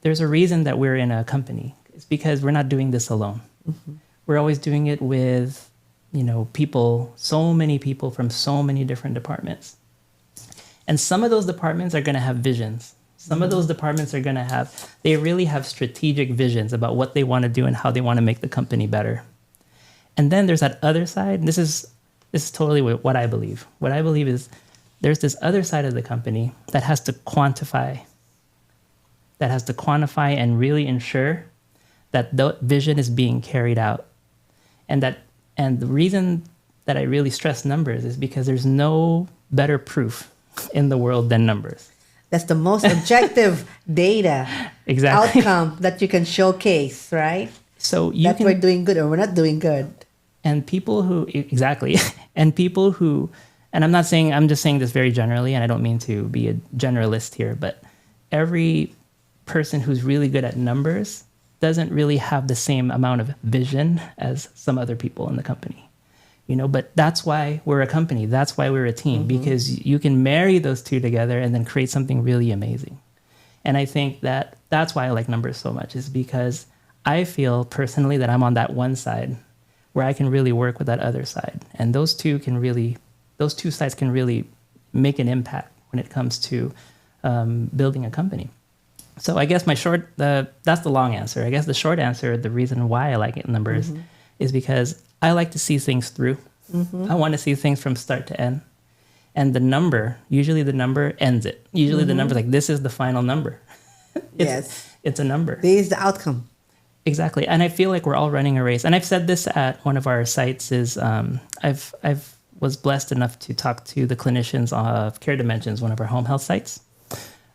[SPEAKER 1] There's a reason that we're in a company. It's because we're not doing this alone. We're always doing it with, people, so many people from so many different departments. And some of those departments are going to have visions. Some of those departments are going to they really have strategic visions about what they want to do and how they want to make the company better. And then there's that other side. And this is totally what I believe. What I believe is there's this other side of the company that has to quantify and really ensure that the vision is being carried out. And the reason that I really stress numbers is because there's no better proof in the world than numbers.
[SPEAKER 2] That's the most objective data outcome that you can showcase, right?
[SPEAKER 1] So
[SPEAKER 2] we're doing good or we're not doing good.
[SPEAKER 1] And people who, and I'm just saying this very generally, and I don't mean to be a generalist here, but every person who's really good at numbers doesn't really have the same amount of vision as some other people in the company. But that's why we're a company. That's why we're a team, because you can marry those two together and then create something really amazing. And I think that's why I like numbers so much, is because I feel personally that I'm on that one side where I can really work with that other side. And those two sides can really make an impact when it comes to building a company. So I guess that's the long answer. I guess the short answer, the reason why I like numbers is because I like to see things through. I want to see things from start to end. And usually the number ends it. Usually the number's like, this is the final number. It's a number.
[SPEAKER 2] This is the outcome.
[SPEAKER 1] Exactly. And I feel like we're all running a race. And I've said this at one of our sites is I've was blessed enough to talk to the clinicians of Care Dimensions, one of our home health sites.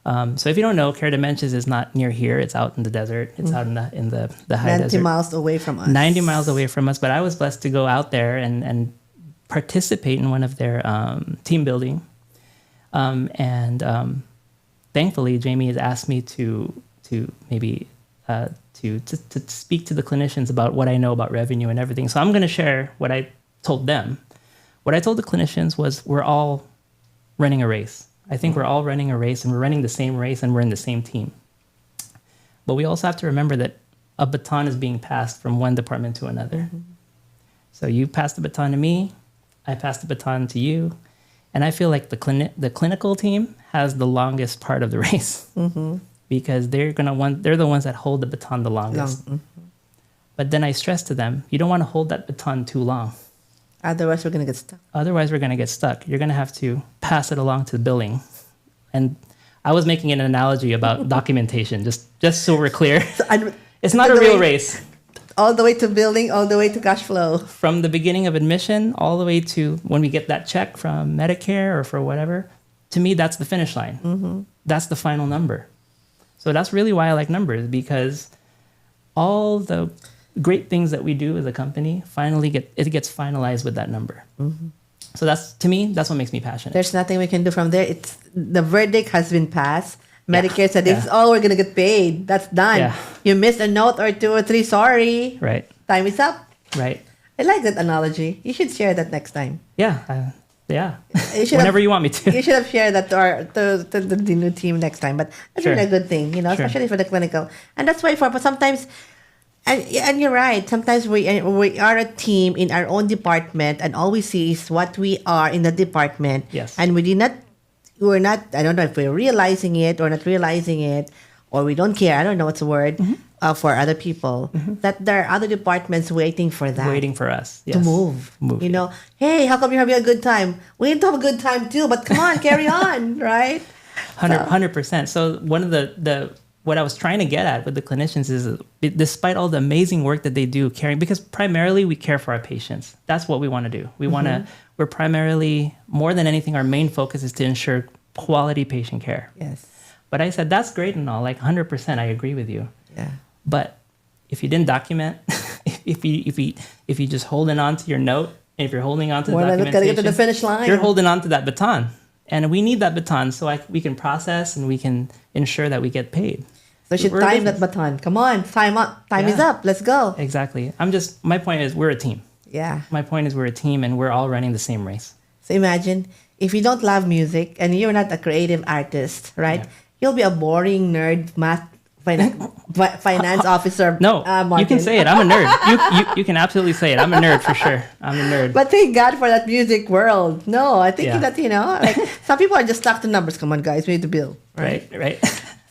[SPEAKER 1] So if you don't know, Care Dimensions is not near here. It's out in the desert. It's out in the high
[SPEAKER 2] 90
[SPEAKER 1] desert.
[SPEAKER 2] 90 miles away from us.
[SPEAKER 1] 90 miles away from us. But I was blessed to go out there and participate in one of their team building. Thankfully, Jamie has asked me to maybe to speak to the clinicians about what I know about revenue and everything. So I'm going to share what I told them. What I told the clinicians was we're all running a race. I think we're all running a race, and we're running the same race, and we're in the same team. But we also have to remember that a baton is being passed from one department to another. So you pass the baton to me, I pass the baton to you, and I feel like the clinical team has the longest part of the race because they're the ones that hold the baton the longest. But then I stress to them, you don't want to hold that baton too long.
[SPEAKER 2] Otherwise, we're going to get stuck. You're going to have to pass it along to the billing. And I was making an analogy about documentation, just so we're clear. It's not a real race. All the way to billing, all the way to cash flow.
[SPEAKER 1] From the beginning of admission, all the way to when we get that check from Medicare or for whatever, to me, that's the finish line. That's the final number. So that's really why I like numbers, because all the great things that we do as a company gets finalized with that number. So that's what makes me passionate.
[SPEAKER 2] There's nothing we can do from there. The verdict has been passed. Medicare said this is all we're gonna get paid. That's done. You missed a note or 2 or 3, sorry.
[SPEAKER 1] Right.
[SPEAKER 2] Time is up.
[SPEAKER 1] Right.
[SPEAKER 2] I like that analogy. You should share that next time.
[SPEAKER 1] Yeah. Whenever you want me to.
[SPEAKER 2] You should have shared that to the new team next time. But that's really a good thing, especially for the clinical. And that's why for sometimes. And you're right. Sometimes we are a team in our own department, and all we see is what we are in the department.
[SPEAKER 1] Yes.
[SPEAKER 2] And we're not. I don't know if we're realizing it or not realizing it, or we don't care. I don't know what's the word for other people. That there are other departments waiting for that.
[SPEAKER 1] Waiting for us
[SPEAKER 2] to move. Hey, how come you're having a good time? We need to have a good time too. But come on, carry on, right?
[SPEAKER 1] 100%. So one of what I was trying to get at with the clinicians is, despite all the amazing work that they do caring, because primarily we care for our patients. That's what we want to do. We're primarily, more than anything, our main focus is to ensure quality patient care.
[SPEAKER 2] Yes.
[SPEAKER 1] But I said, that's great and all, like 100%, I agree with you.
[SPEAKER 2] Yeah.
[SPEAKER 1] But if you didn't document, if you just holding on to your note, and if you're holding on to the documentation,
[SPEAKER 2] gotta get to the finish line.
[SPEAKER 1] You're holding on to that baton. And we need that baton so we can process and we can ensure that we get paid.
[SPEAKER 2] So you should time that baton. Come on, time up. Time is up. Let's go.
[SPEAKER 1] Exactly. My point is we're a team.
[SPEAKER 2] Yeah.
[SPEAKER 1] My point is we're a team and we're all running the same race.
[SPEAKER 2] So imagine if you don't love music and you're not a creative artist, right?
[SPEAKER 1] Yeah.
[SPEAKER 2] You'll be a boring nerd finance officer.
[SPEAKER 1] No,
[SPEAKER 2] Martin.
[SPEAKER 1] you can say it. I'm a nerd. You can absolutely say it. I'm a nerd for sure. I'm a nerd.
[SPEAKER 2] But thank God for that music world. No, I think
[SPEAKER 1] Yeah.
[SPEAKER 2] that, like some people are just stuck to numbers. Come on, guys, we need to build.
[SPEAKER 1] Right.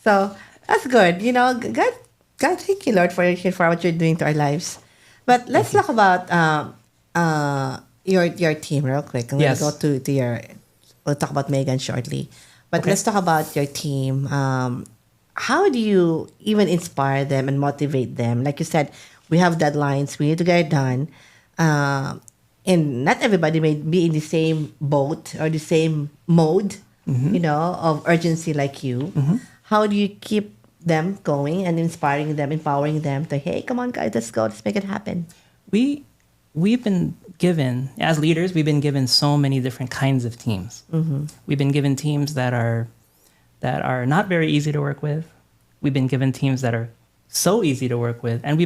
[SPEAKER 2] So that's good. God, thank you, Lord, for what you're doing to our lives. But let's talk about your team real quick. I'm
[SPEAKER 1] Yes.
[SPEAKER 2] gonna go to your. We'll talk about Megan shortly, but
[SPEAKER 1] Okay.
[SPEAKER 2] let's talk about your team. How do you even inspire them and motivate them? Like you said, we have deadlines. We need to get it done, and not everybody may be in the same boat or the same mode, of urgency like you. How do you keep them going and inspiring them, empowering them to, hey, come on, guys, let's go, let's make it happen?
[SPEAKER 1] We've been given, as leaders, we've been given so many different kinds of teams. We've been given teams that are not very easy to work with. We've been given teams that are so easy to work with, and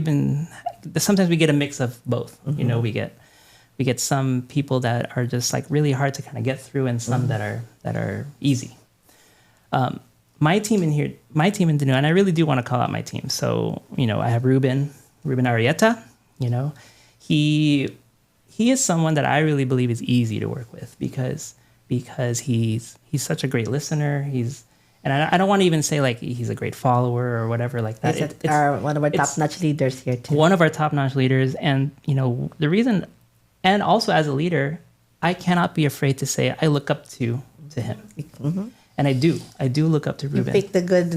[SPEAKER 1] sometimes we get a mix of both. We get some people that are just like really hard to kind of get through, and some that are easy. My team in Denu, and I really do want to call out my team. So, I have Ruben Arieta. He is someone that I really believe is easy to work with because he's such a great listener. And I don't want to even say like he's a great follower or whatever like that.
[SPEAKER 2] It's one of our top-notch leaders here too.
[SPEAKER 1] One of our top-notch leaders, and the reason, and also as a leader, I cannot be afraid to say I look up to him. And I do look up to Ruben.
[SPEAKER 2] You pick the good,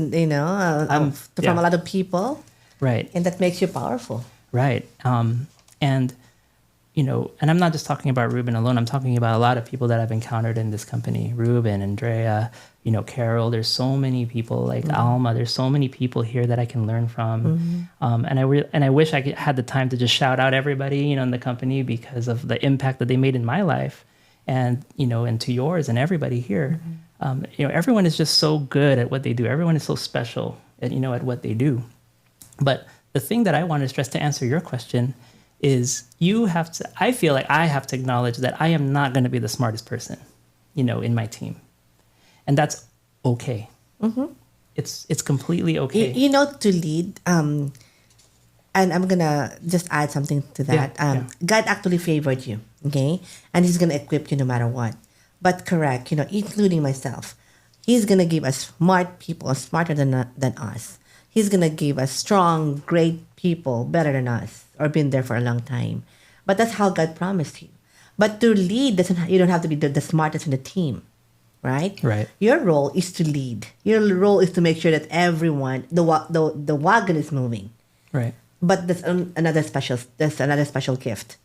[SPEAKER 2] from a lot of people.
[SPEAKER 1] Right.
[SPEAKER 2] And that makes you powerful.
[SPEAKER 1] Right. And I'm not just talking about Ruben alone. I'm talking about a lot of people that I've encountered in this company. Ruben, Andrea, Carol. There's so many people like Alma. There's so many people here that I can learn from. And I wish I had the time to just shout out everybody, in the company because of the impact that they made in my life, and and to yours and everybody here. Everyone is just so good at what they do. Everyone is so special at what they do. But the thing that I want to stress to answer your question is I feel like I have to acknowledge that I am not going to be the smartest person, in my team. And that's okay. It's completely okay.
[SPEAKER 2] To lead, and I'm going to just add something to that. God actually favored you, okay? And he's going to equip you no matter what. But correct, including myself. He's going to give us smart people, smarter than us. He's going to give us strong, great people, better than us, or been there for a long time. But that's how God promised you. But to lead, you don't have to be the smartest in the team, right?
[SPEAKER 1] Right.
[SPEAKER 2] Your role is to lead. Your role is to make sure that everyone, the wagon is moving.
[SPEAKER 1] Right.
[SPEAKER 2] But there's another special gift.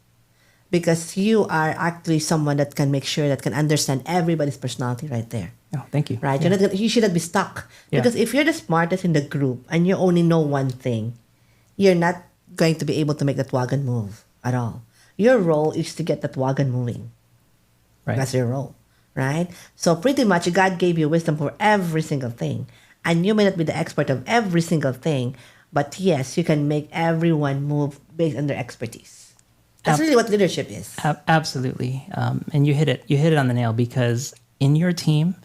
[SPEAKER 2] Because you are actually someone that can make sure that can understand everybody's personality right there.
[SPEAKER 1] Oh, thank you.
[SPEAKER 2] Right?
[SPEAKER 1] Yeah.
[SPEAKER 2] You shouldn't be stuck.
[SPEAKER 1] Yeah.
[SPEAKER 2] Because if you're the smartest in the group and you only know one thing, you're not going to be able to make that wagon move at all. Your role is to get that wagon moving.
[SPEAKER 1] Right.
[SPEAKER 2] That's your role. Right? So pretty much God gave you wisdom for every single thing. And you may not be the expert of every single thing, but yes, you can make everyone move based on their expertise. That's really what leadership is.
[SPEAKER 1] Absolutely. And you hit it on the nail, because in your team,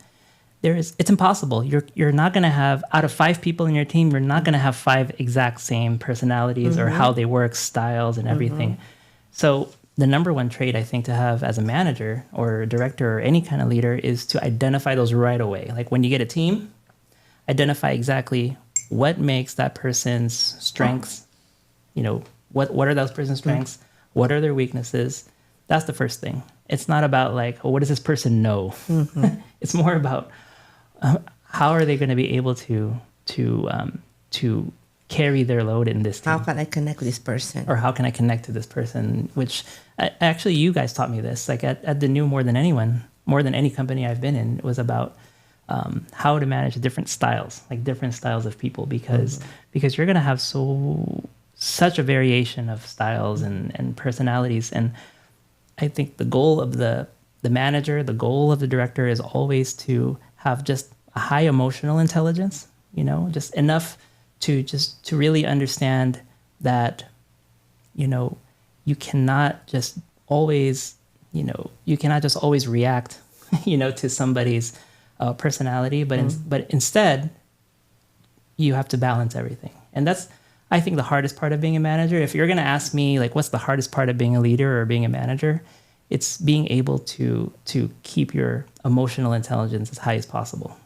[SPEAKER 1] it's impossible. You're not going to have, out of 5 people in your team, you're not going to have 5 exact same personalities or how they work, styles and everything. So the number one trait I think to have as a manager or a director or any kind of leader is to identify those right away. Like when you get a team, identify exactly what makes that person's strengths, what are those person's strengths? What are their weaknesses? That's the first thing. It's not about like, what does this person know? It's more about how are they going to be able to carry their load in this team?
[SPEAKER 2] How can I connect with this person?
[SPEAKER 1] Or how can I connect to this person? Which actually you guys taught me this. Like at Denu, more than any company I've been in, it was about how to manage different styles of people, because you're going to have such a variation of styles and personalities. And I think the goal of the manager, the goal of the director is always to have just a high emotional intelligence, just enough to really understand that, you cannot just always, you cannot just always react, to somebody's personality, but instead you have to balance everything. And that's, I think, the hardest part of being a manager. If you're going to ask me, like, what's the hardest part of being a leader or being a manager, it's being able to keep your emotional intelligence as high as possible.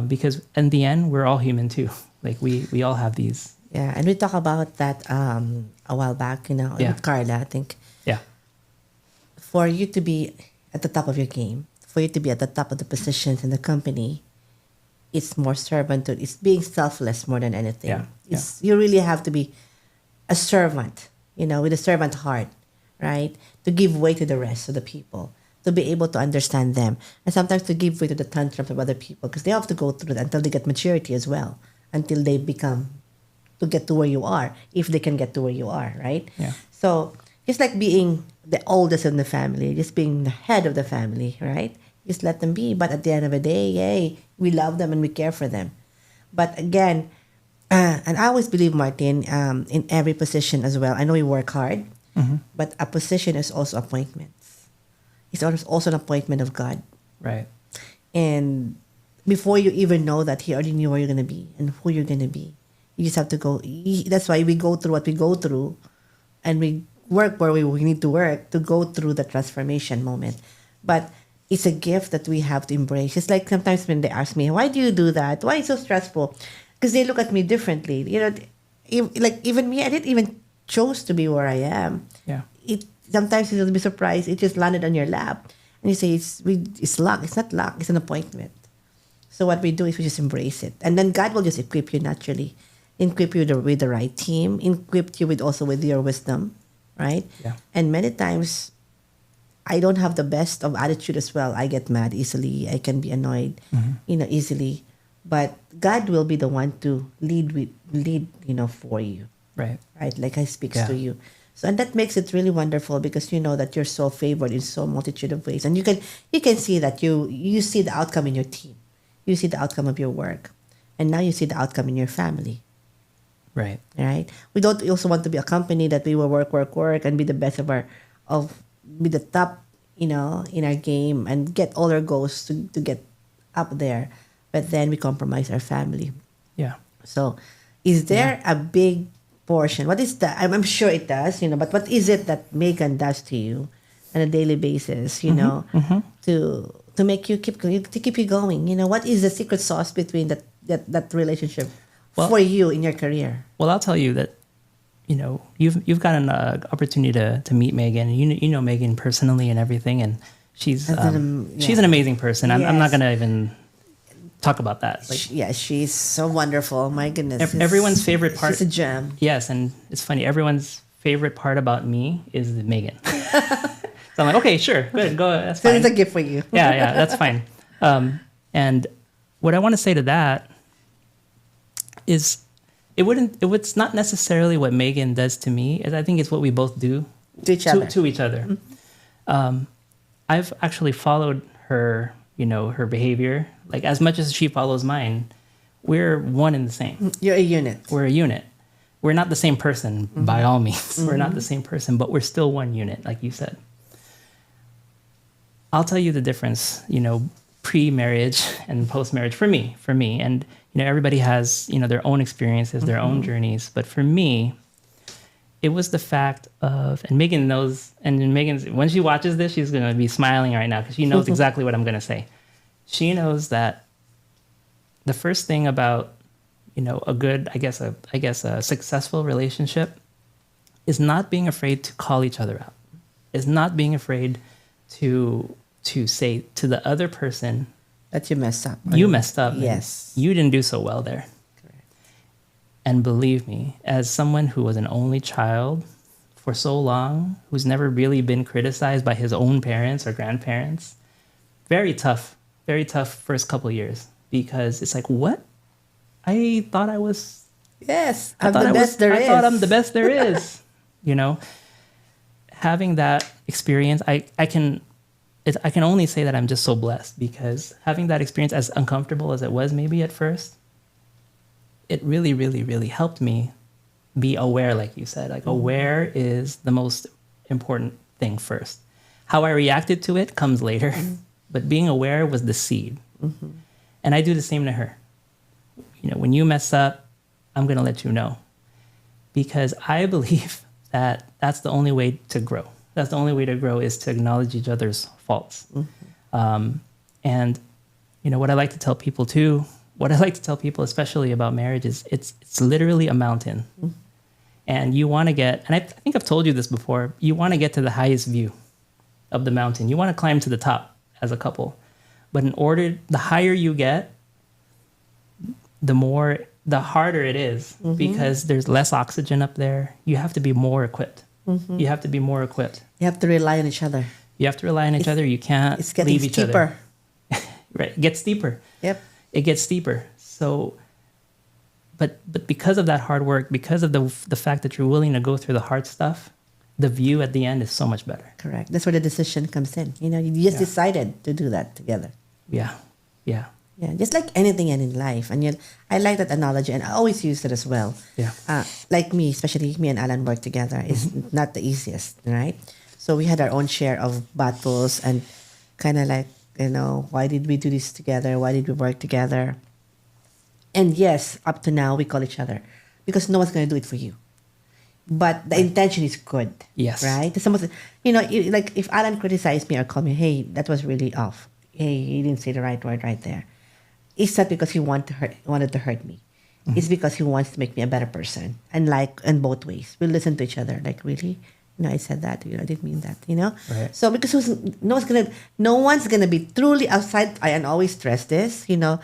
[SPEAKER 1] Because in the end, we're all human too. Like we all have these.
[SPEAKER 2] Yeah, and we talked about that a while back, with Carla, I think.
[SPEAKER 1] Yeah.
[SPEAKER 2] For you to be at the top of your game, for you to be at the top of the positions in the company, it's more servanthood. It's being selfless more than anything.
[SPEAKER 1] Yeah.
[SPEAKER 2] You really have to be a servant, with a servant heart, right? To give way to the rest of the people, to be able to understand them, and sometimes to give way to the tantrums of other people, because they have to go through that until they get maturity as well, until they to get to where you are, if they can get to where you are, right?
[SPEAKER 1] Yeah.
[SPEAKER 2] So it's like being the oldest in the family, just being the head of the family, right? Just let them be. But at the end of the day, yay, we love them and we care for them. But again, and I always believe, Martin, in every position as well, I know you work hard, but a position is also appointments. It's also an appointment of God.
[SPEAKER 1] Right.
[SPEAKER 2] And before you even know that, He already knew where you're going to be and who you're going to be. You just have to go. That's why we go through what we go through, and we work where we need to work to go through the transformation moment. But it's a gift that we have to embrace. It's like sometimes when they ask me, why do you do that? Why is it so stressful? Because they look at me differently. Like even me, I didn't even choose to be where I am.
[SPEAKER 1] Yeah.
[SPEAKER 2] Sometimes you'll be surprised. It just landed on your lap. And you say, it's luck. It's not luck. It's an appointment. So what we do is we just embrace it. And then God will just equip you naturally. Equip you with the right team. Equip you with your wisdom. Right?
[SPEAKER 1] Yeah.
[SPEAKER 2] And many times, I don't have the best of attitude as well. I get mad easily. I can be annoyed, easily. But God will be the one to lead, for you.
[SPEAKER 1] Right.
[SPEAKER 2] Right? Like I speaks to you. So, and that makes it really wonderful, because you know that you're so favored in so multitude of ways. And you can see that you see the outcome in your team. You see the outcome of your work. And now you see the outcome in your family.
[SPEAKER 1] Right.
[SPEAKER 2] Right? We don't also want to be a company that we will work, and be the best be the top, in our game and get all our goals to get up there. But then we compromise our family.
[SPEAKER 1] Yeah.
[SPEAKER 2] So is there a big portion? What is that? I'm sure it does, but what is it that Megan does to you on a daily basis, to make you keep you going? What is the secret sauce between that relationship for you in your career?
[SPEAKER 1] Well, I'll tell you that, you've gotten an opportunity to meet Megan. You know Megan personally and everything, and she's an amazing person. I'm not going to even talk about that.
[SPEAKER 2] She's so wonderful. My goodness.
[SPEAKER 1] Everyone's favorite part.
[SPEAKER 2] She's a gem.
[SPEAKER 1] Yes, and it's funny. Everyone's favorite part about me is Megan. So I'm like, okay, sure, good, go. That's fine.
[SPEAKER 2] So it's a gift for you.
[SPEAKER 1] yeah, that's fine. And what I want to say to that is, it's not necessarily what Megan does to me. I think it's what we both do
[SPEAKER 2] to each other.
[SPEAKER 1] Mm-hmm. I've actually followed her, her behavior, like as much as she follows mine. We're one and the same.
[SPEAKER 2] You're a unit.
[SPEAKER 1] We're a unit. We're not the same person by all means. We're not the same person, but we're still one unit, like you said. I'll tell you the difference, pre-marriage and post-marriage for me. And, everybody has, their own experiences, their own journeys. But for me, it was the fact of, and Megan knows, and when she watches this, she's going to be smiling right now because she knows exactly what I'm going to say. She knows that the first thing about, a good, I guess a successful relationship is not being afraid to call each other out. Is not being afraid to say to the other person
[SPEAKER 2] that you messed up.
[SPEAKER 1] You messed up.
[SPEAKER 2] Yes.
[SPEAKER 1] You didn't do so well there.
[SPEAKER 2] Correct.
[SPEAKER 1] And believe me, as someone who was an only child for so long, who's never really been criticized by his own parents or grandparents, very tough first couple years, because it's like, what? I thought I was...
[SPEAKER 2] Yes, I'm the best there is.
[SPEAKER 1] I thought I'm the best there is. Having that experience, I can only say that I'm just so blessed, because having that experience, as uncomfortable as it was maybe at first, it really, really, really helped me be aware, like you said. Like aware is the most important thing first. How I reacted to it comes later, but being aware was the seed. And I do the same to her. You know, when you mess up, I'm going to let you know, because I believe that that's the only way to grow. That's the only way to grow, is to acknowledge each other's faults. And, you know, what I like to tell people too, especially about marriage, is it's literally a mountain. And you want to get, and I think I've told you this before, you want to get to the highest view of the mountain. You want to climb to the top as a couple. But the higher you get, the harder it is, because there's less oxygen up there. You have to be more equipped. You have to be more equipped.
[SPEAKER 2] You have to rely on each other.
[SPEAKER 1] You have to rely on each other. You can't leave each other. Right. It gets steeper.
[SPEAKER 2] Yep.
[SPEAKER 1] It gets steeper. So, but because of that hard work, because of the fact that you're willing to go through the hard stuff, the view at the end is so much better.
[SPEAKER 2] Correct. That's where the decision comes in. You know, you just decided to do that together.
[SPEAKER 1] Yeah. Yeah.
[SPEAKER 2] Yeah, just like anything in life. And I like that analogy, and I always use it as well.
[SPEAKER 1] Yeah.
[SPEAKER 2] Like me, especially me and Alan work together, is not the easiest, right? So we had our own share of battles and kind of like, you know, why did we do this together? Why did we work together? And yes, up to now, we call each other because no one's going to do it for you. But the intention is good.
[SPEAKER 1] Yes.
[SPEAKER 2] Right? You know, like if Alan criticized me or called me, hey, that was really off. Hey, he didn't say the right word right there. It's not because he wanted to hurt me. It's because he wants to make me a better person. And like in both ways. We listen to each other. Like, really? You know, I said that. You know, I didn't mean that. You know?
[SPEAKER 1] Right.
[SPEAKER 2] So because no one's gonna be truly outside. I always stress this. You know,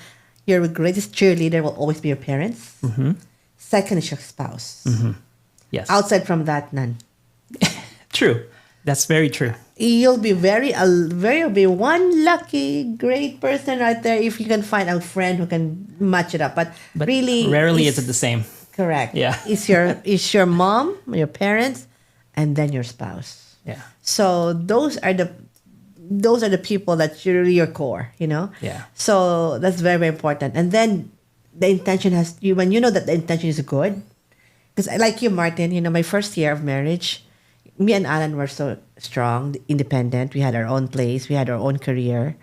[SPEAKER 2] your greatest cheerleader will always be your parents. Second is your spouse.
[SPEAKER 1] Yes.
[SPEAKER 2] Outside from that, none.
[SPEAKER 1] True. That's very true.
[SPEAKER 2] You'll be one lucky, great person right there if you can find a friend who can match it up. But really,
[SPEAKER 1] rarely is it the same.
[SPEAKER 2] Correct.
[SPEAKER 1] Yeah.
[SPEAKER 2] It's your mom, your parents, and then your spouse.
[SPEAKER 1] Yeah.
[SPEAKER 2] So those are the people that you're your core. You know.
[SPEAKER 1] Yeah.
[SPEAKER 2] So that's very, very important. And then the intention when you know that the intention is good, because like you, Martin, you know, my first year of marriage, me and Alan were so strong, independent. We had our own place. We had our own career.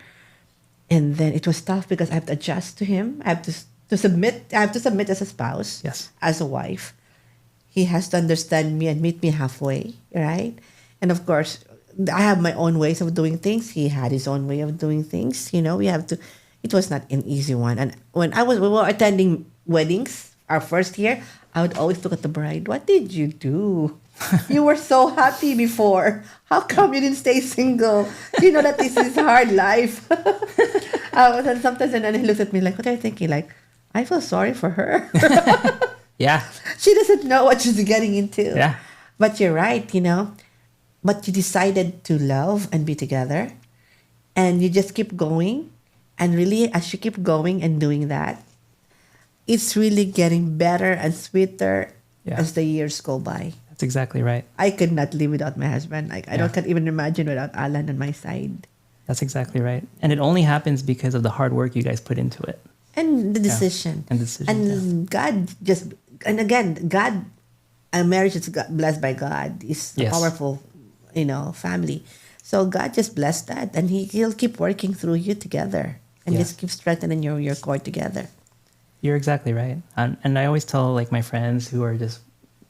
[SPEAKER 2] And then it was tough because I have to adjust to him. I have to submit. I have to submit as a spouse,
[SPEAKER 1] Yes.
[SPEAKER 2] as a wife. He has to understand me and meet me halfway, right? And of course, I have my own ways of doing things. He had his own way of doing things. You know, it was not an easy one. And when we were attending weddings, our first year, I would always look at the bride. What did you do? You were so happy before. How come you didn't stay single? You know that this is hard life. And sometimes and then he looks at me like, what are you thinking? Like, I feel sorry for her.
[SPEAKER 1] Yeah.
[SPEAKER 2] She doesn't know what she's getting into.
[SPEAKER 1] Yeah.
[SPEAKER 2] But you're right, you know. But you decided to love and be together. And you just keep going. And really, as you keep going and doing that, it's really getting better and sweeter as the years go by.
[SPEAKER 1] That's exactly right.
[SPEAKER 2] I could not live without my husband. Like I can't even imagine without Alan on my side.
[SPEAKER 1] That's exactly right. And it only happens because of the hard work you guys put into it.
[SPEAKER 2] And the decision. And God a marriage is blessed by God. Is a powerful, you know, family. So God just blessed that. And He'll keep working through you together. And just keep strengthening your core together.
[SPEAKER 1] You're exactly right. And I always tell like my friends who are just,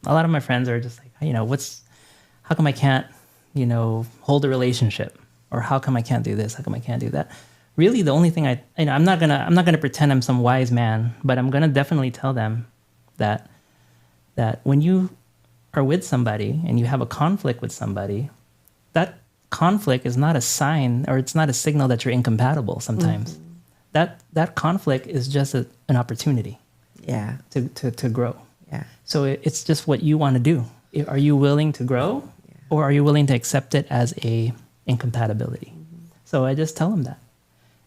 [SPEAKER 1] a lot of my friends are just like, you know, how come I can't, you know, hold a relationship? Or how come I can't do this? How come I can't do that? Really, the only thing I'm not gonna pretend I'm some wise man, but I'm gonna definitely tell them that when you are with somebody and you have a conflict with somebody, that conflict is not a sign or it's not a signal that you're incompatible sometimes. That conflict is just an opportunity to grow.
[SPEAKER 2] Yeah.
[SPEAKER 1] So it's just what you want to do. Are you willing to grow or are you willing to accept it as a incompatibility? So I just tell them that.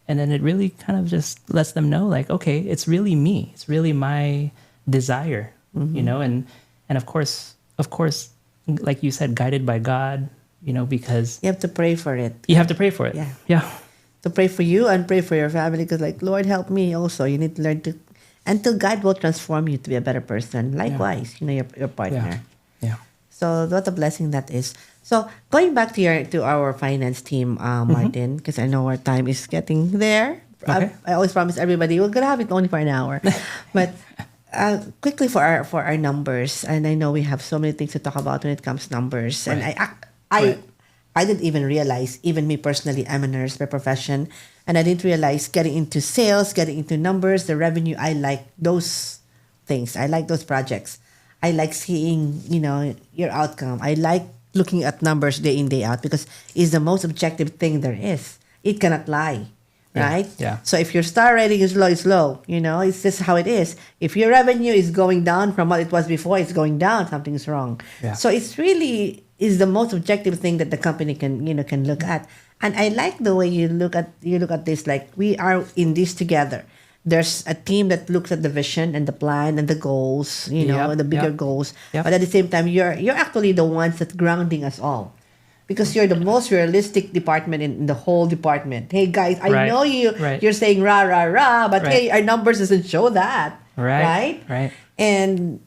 [SPEAKER 1] And then it really kind of just lets them know like, okay, it's really me. It's really my desire, you know, and of course, like you said, guided by God, you know, because
[SPEAKER 2] you have to pray for it.
[SPEAKER 1] You have to pray for it.
[SPEAKER 2] Yeah.
[SPEAKER 1] Yeah.
[SPEAKER 2] To pray for you and pray for your family because like, Lord, help me also. You need to learn to until God will transform you to be a better person. Likewise, your partner.
[SPEAKER 1] Yeah.
[SPEAKER 2] So what a blessing that is. So going back to our finance team, Martin, because I know our time is getting there.
[SPEAKER 1] Okay.
[SPEAKER 2] I always promise everybody we're gonna have it only for an hour, but quickly for our numbers, and I know we have so many things to talk about when it comes to numbers, and I didn't even realize, even me personally, I'm a nurse by profession, and I didn't realize getting into sales, getting into numbers, the revenue. I like those things. I like those projects. I like seeing, your outcome. I like looking at numbers day in, day out because it's the most objective thing there is. It cannot lie, right?
[SPEAKER 1] Yeah.
[SPEAKER 2] So if your star rating is low, it's low. It's just how it is. If your revenue is going down from what it was before, it's going down. Something's wrong.
[SPEAKER 1] Yeah.
[SPEAKER 2] So it's really is the most objective thing that the company can look at. And I like the way you look at this. Like, we are in this together. There's a team that looks at the vision and the plan and the goals, and the bigger goals.
[SPEAKER 1] Yep.
[SPEAKER 2] But at the same time, you're actually the ones that's grounding us all, because you're the most realistic department in the whole department. Hey guys, I know you're saying rah rah rah, but hey, our numbers doesn't show that. Right. And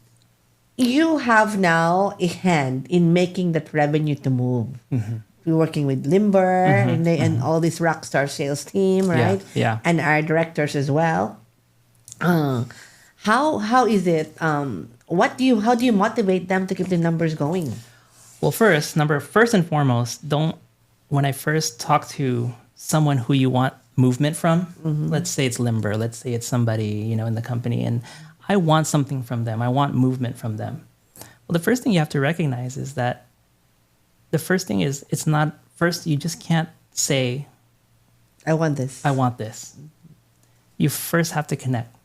[SPEAKER 2] you have now a hand in making that revenue to move. Mm-hmm. We're working with Limber and all this rockstar sales team, right?
[SPEAKER 1] Yeah.
[SPEAKER 2] And our directors as well. How is it? How do you motivate them to keep the numbers going?
[SPEAKER 1] Well, first and foremost, when I first talk to someone who you want movement from, let's say it's Limber, let's say it's somebody, in the company, and I want something from them. I want movement from them. Well, the first thing you have to recognize is that the first thing is you just can't say,
[SPEAKER 2] I want this.
[SPEAKER 1] You first have to connect.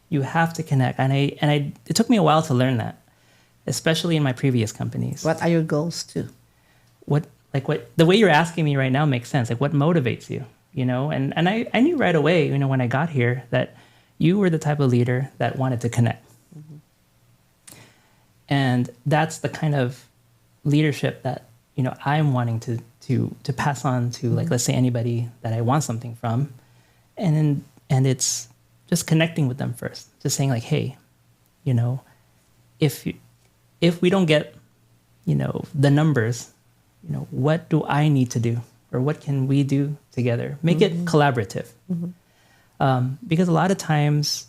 [SPEAKER 1] You have to connect. And it took me a while to learn that, especially in my previous companies.
[SPEAKER 2] What are your goals too?
[SPEAKER 1] The way you're asking me right now makes sense. Like, what motivates you, And I knew right away, when I got here, that you were the type of leader that wanted to connect. Mm-hmm. And that's the kind of leadership that, I'm wanting to pass on to, like, let's say anybody that I want something from. And it's just connecting with them first, just saying like, hey, if we don't get, the numbers, what do I need to do, or what can we do together? Make it collaborative. Mm-hmm. Because a lot of times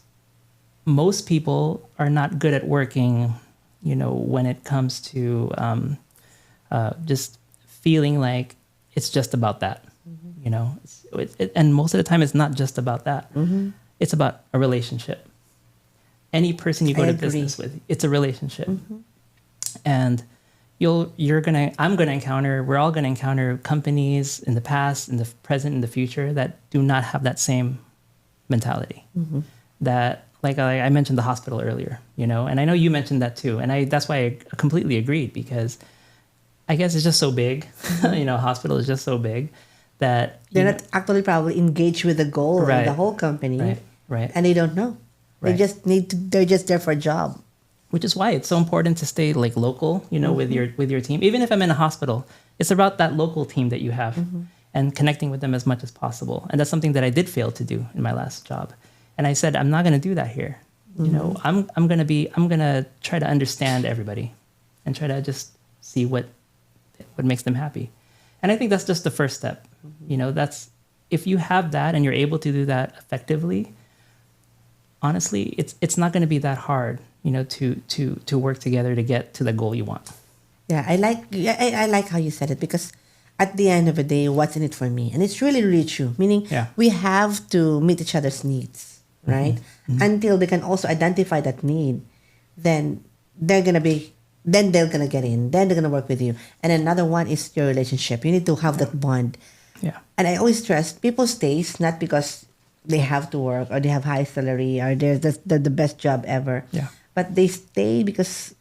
[SPEAKER 1] most people are not good at working, when it comes to just feeling like it's just about that, and most of the time it's not just about that. Mm-hmm. It's about a relationship. Any person you go to business with, it's a relationship. Mm-hmm. And we're all gonna encounter companies in the past, in the present, in the future that do not have that same mentality. Mm-hmm. That, like I mentioned the hospital earlier, and I know you mentioned that too. And that's why I completely agreed, because I guess it's just so big. Hospital is just so big that
[SPEAKER 2] they're not actually probably engaged with the goal of the whole company.
[SPEAKER 1] Right.
[SPEAKER 2] And they don't know. Right. They're just there for a job.
[SPEAKER 1] Which is why it's so important to stay like local, with your team. Even if I'm in a hospital, it's about that local team that you have and connecting with them as much as possible. And that's something that I did fail to do in my last job. And I said, I'm not going to do that here. I'm going to try to understand everybody and try to just see what makes them happy. And I think that's just the first step. That's, if you have that and you're able to do that effectively, honestly, it's not going to be that hard, to work together to get to the goal you want.
[SPEAKER 2] Yeah, I like how you said it, because at the end of the day, what's in it for me? And it's really, really true. Meaning, we have to meet each other's needs, right? Mm-hmm. Until they can also identify that need, then they're gonna get in. Then they're gonna work with you. And another one is your relationship. You need to have that bond.
[SPEAKER 1] Yeah.
[SPEAKER 2] And I always stress, people stays not because they have to work or they have high salary or they're the best job ever.
[SPEAKER 1] Yeah.
[SPEAKER 2] But they stay because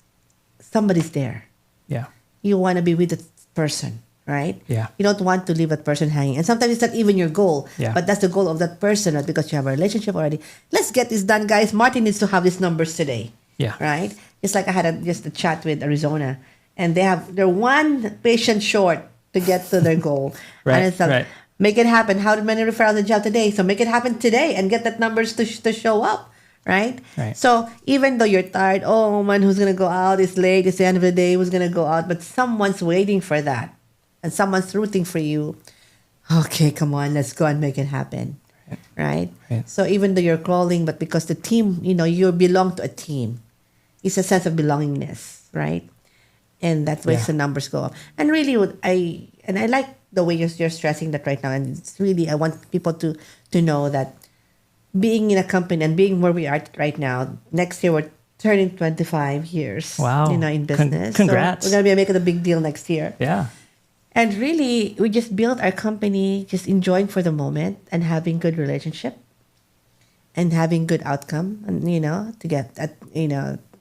[SPEAKER 2] somebody's there.
[SPEAKER 1] Yeah.
[SPEAKER 2] You want to be with the person, right?
[SPEAKER 1] Yeah.
[SPEAKER 2] You don't want to leave that person hanging. And sometimes it's not even your goal, but that's the goal of that person, not because you have a relationship already. Let's get this done, guys. Martin needs to have these numbers today.
[SPEAKER 1] Yeah.
[SPEAKER 2] Right? It's like I had just a chat with Arizona, and they're one patient short to get to their goal.
[SPEAKER 1] Right.
[SPEAKER 2] And it's like, make it happen. How many referrals did you have today? So make it happen today and get that numbers to show up. right?
[SPEAKER 1] Right.
[SPEAKER 2] So even though you're tired, oh man, who's gonna go out? It's late. It's the end of the day. Who's gonna go out? But someone's waiting for that, and someone's rooting for you. Okay, come on, let's go and make it happen, right? So even though you're crawling, but because the team, you belong to a team, it's a sense of belongingness, right? And that makes the numbers go up. And really, I like the way you're stressing that right now. And it's really, I want people to know that being in a company and being where we are right now, next year we're turning 25 years.
[SPEAKER 1] Wow.
[SPEAKER 2] In business.
[SPEAKER 1] Congrats.
[SPEAKER 2] So we're gonna be making a big deal next year.
[SPEAKER 1] Yeah.
[SPEAKER 2] And really, we just built our company, just enjoying for the moment and having good relationship and having good outcome, and to get that,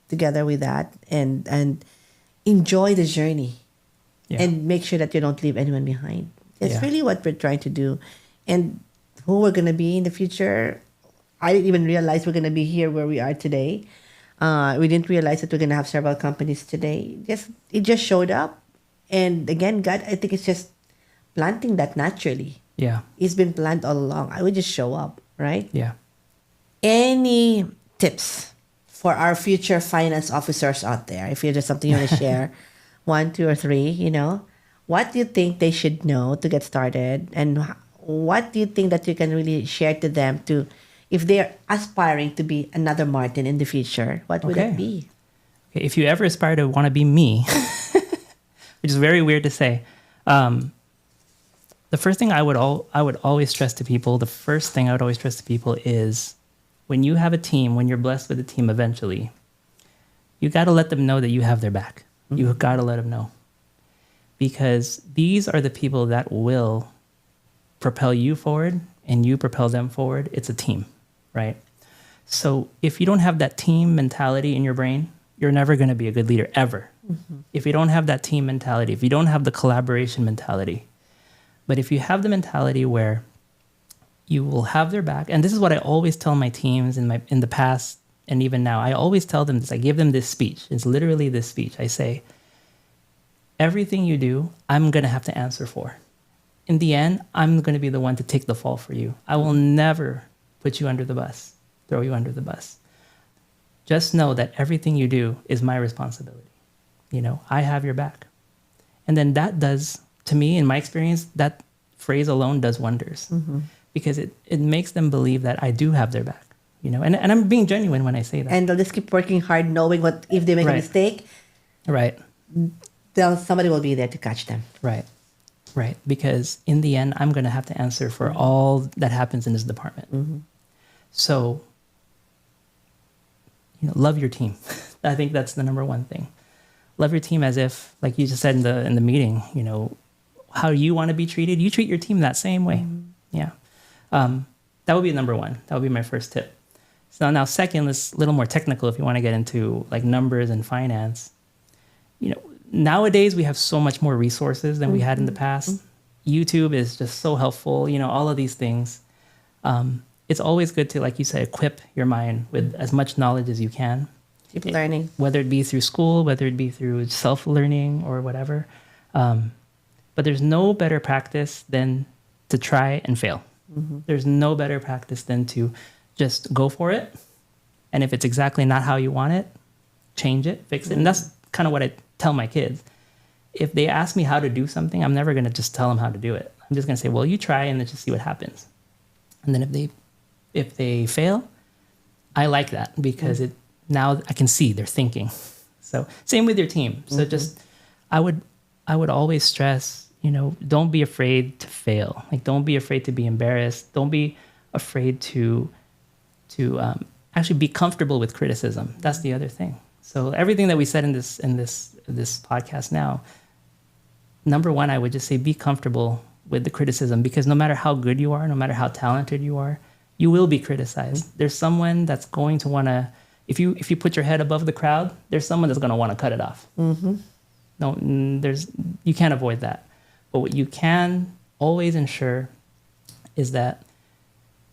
[SPEAKER 2] together with that, and enjoy the journey, and make sure that you don't leave anyone behind. It's really what we're trying to do, and who we're gonna be in the future. I didn't even realize we're gonna be here where we are today. We didn't realize that we're gonna have several companies today. It just showed up. And again, God, I think it's just planting that naturally.
[SPEAKER 1] Yeah.
[SPEAKER 2] It's been planned all along. I would just show up, right?
[SPEAKER 1] Yeah.
[SPEAKER 2] Any tips for our future finance officers out there? If there's something you want to share, 1, 2, or 3, what do you think they should know to get started? And what do you think that you can really share to them if they're aspiring to be another Martin in the future? What would it be?
[SPEAKER 1] Okay, if you ever aspire to want to be me, which is very weird to say, the first thing I would always stress to people, is when you have a team, when you're blessed with a team eventually, you got to let them know that you have their back. Mm-hmm. You got to let them know. Because these are the people that will propel you forward and you propel them forward. It's a team, right? So if you don't have that team mentality in your brain, you're never going to be a good leader, ever. Mm-hmm. If you don't have that team mentality, if you don't have the collaboration mentality, but if you have the mentality where you will have their back, and this is what I always tell my teams in the past and even now, I always tell them this, I give them this speech. It's literally this speech. I say, everything you do, I'm going to have to answer for. In the end, I'm going to be the one to take the fall for you. I will never put you under the bus, throw you under the bus. Just know that everything you do is my responsibility. I have your back. And then that does, to me, in my experience, that phrase alone does wonders. Mm-hmm. Because it makes them believe that I do have their back. And I'm being genuine when I say that.
[SPEAKER 2] And they'll just keep working hard, knowing what if they make a mistake.
[SPEAKER 1] Right.
[SPEAKER 2] Somebody will be there to catch them.
[SPEAKER 1] Right. Right. Because in the end, I'm going to have to answer for all that happens in this department. Mm-hmm. So, love your team. I think that's the number one thing. Love your team as if, like you just said in the meeting, how you want to be treated. You treat your team that same way. Mm-hmm. Yeah. That would be number one. That would be my first tip. So now second, it's a little more technical if you want to get into like numbers and finance. Nowadays we have so much more resources than we had in the past. YouTube is just so helpful, all of these things. It's always good to, like you said, equip your mind with as much knowledge as you can.
[SPEAKER 2] Keep learning.
[SPEAKER 1] Whether it be through school, whether it be through self-learning or whatever. But there's no better practice than to try and fail. Mm-hmm. There's no better practice than to just go for it. And if it's exactly not how you want it, change it, fix it. And that's kind of what I tell my kids. If they ask me how to do something, I'm never going to just tell them how to do it. I'm just going to say, well, you try and then just see what happens. And then if they fail, I like that because now I can see they're thinking. So same with your team. So just, I would always stress, don't be afraid to fail. Like, don't be afraid to be embarrassed. Don't be afraid to actually be comfortable with criticism. That's the other thing. So everything that we said in this podcast now, number one, I would just say be comfortable with the criticism, because no matter how good you are, no matter how talented you are, you will be criticized. Mm-hmm. There's someone that's going to want to, if you put your head above the crowd, there's someone that's going to want to cut it off. Mm-hmm. No, you can't avoid that. But what you can always ensure is that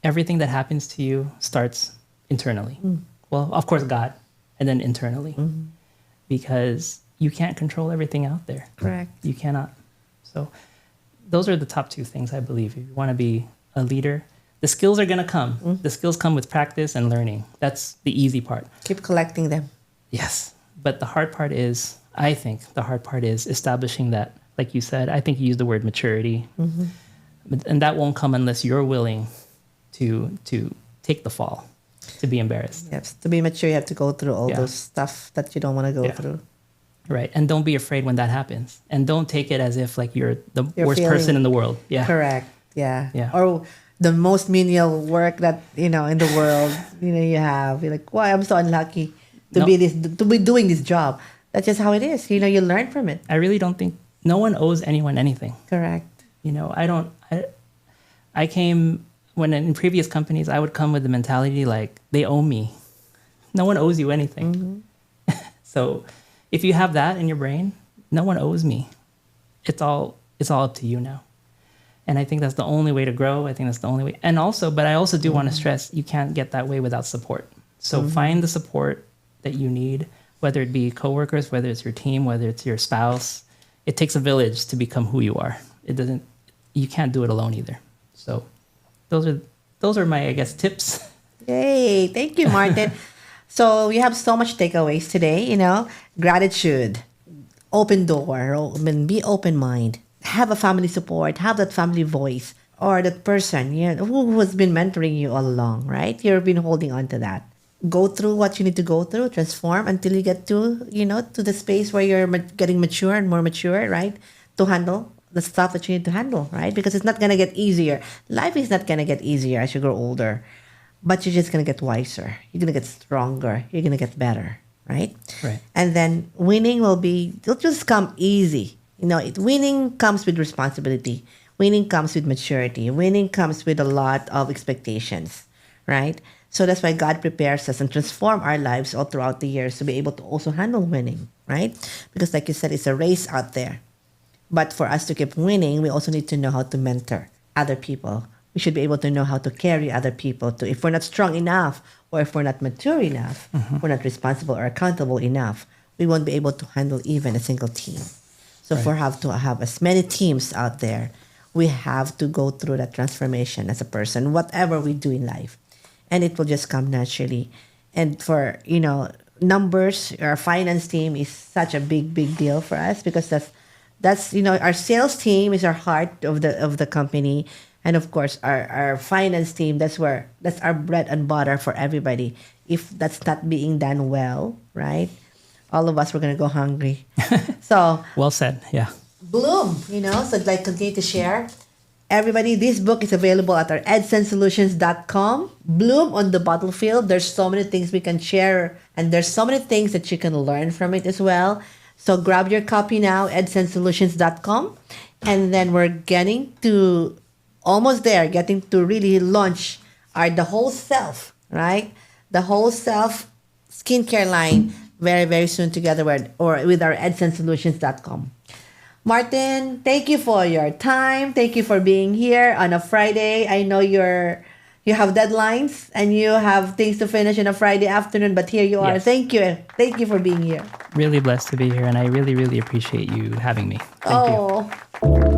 [SPEAKER 1] everything that happens to you starts internally. Mm. Well, of course, God, and then internally. Mm-hmm. Because you can't control everything out there.
[SPEAKER 2] Correct.
[SPEAKER 1] You cannot. So those are the top two things, I believe. If you want to be a leader, The skills are going to come. The skills come with practice and learning. That's the easy part.
[SPEAKER 2] Keep collecting them.
[SPEAKER 1] Yes. But the hard part is, I think the hard part is establishing that, like you said, I think you used the word maturity. And that won't come unless you're willing to take the fall, to be embarrassed.
[SPEAKER 2] Yes. To be mature, you have to go through all those stuff that you don't want to go through.
[SPEAKER 1] Right. And don't be afraid when that happens. And don't take it as if like you're the worst person in the world. Yeah.
[SPEAKER 2] Correct. Yeah.
[SPEAKER 1] Yeah.
[SPEAKER 2] Or the most menial work that, in the world, you have. You're like, why I'm so unlucky to be doing this job. That's just how it is. You learn from it.
[SPEAKER 1] I really don't think no one owes anyone anything.
[SPEAKER 2] Correct.
[SPEAKER 1] I came when in previous companies, I would come with the mentality like they owe me. No one owes you anything. So if you have that in your brain, no one owes me. It's all up to you now. And I think that's the only way to grow. I think that's the only way. And also, but I also do want to stress, you can't get that way without support. So find the support that you need, whether it be coworkers, whether it's your team, whether it's your spouse. It takes a village to become who you are. You can't do it alone either. So those are my, I guess, tips.
[SPEAKER 2] Yay. Thank you, Martin. So we have so much takeaways today, gratitude, open door, be open mind, have a family support, have that family voice, or that person who has been mentoring you all along, right? You've been holding on to that. Go through what you need to go through, transform until you get to, to the space where you're getting mature and more mature, right? To handle the stuff that you need to handle, right? Because it's not going to get easier. Life is not going to get easier as you grow older, but you're just going to get wiser. You're going to get stronger. You're going to get better, right?
[SPEAKER 1] Right.
[SPEAKER 2] And then winning it'll just come easy. Winning comes with responsibility. Winning comes with maturity. Winning comes with a lot of expectations, right? So that's why God prepares us and transform our lives all throughout the years to be able to also handle winning, right? Because like you said, it's a race out there. But for us to keep winning, we also need to know how to mentor other people. We should be able to know how to carry other people too. If we're not strong enough, or if we're not mature enough, we're not responsible or accountable enough, we won't be able to handle even a single team. So if we have to have as many teams out there, we have to go through that transformation as a person, whatever we do in life. And it will just come naturally. And for, numbers, our finance team is such a big, big deal for us because that's our sales team is our heart of the company. And of course, our finance team, that's our bread and butter for everybody. If that's not being done well, right? All of us, we're going to go hungry. So
[SPEAKER 1] well said. Yeah.
[SPEAKER 2] Bloom, so I'd like to continue to share. Everybody, this book is available at our edsendsolutions.com. Bloom on the Battlefield. There's so many things we can share, and there's so many things that you can learn from it as well. So grab your copy now, edsendsolutions.com. And then we're getting to really launch the whole self, right? The whole self skincare line very, very soon together with our edsendsolutions.com. Martin, thank you for your time. Thank you for being here on a Friday. I know you have deadlines and you have things to finish on a Friday afternoon, but here you are.
[SPEAKER 1] Yes.
[SPEAKER 2] Thank you. Thank you for being here.
[SPEAKER 1] Really blessed to be here, and I really, really appreciate you having me. Thank you.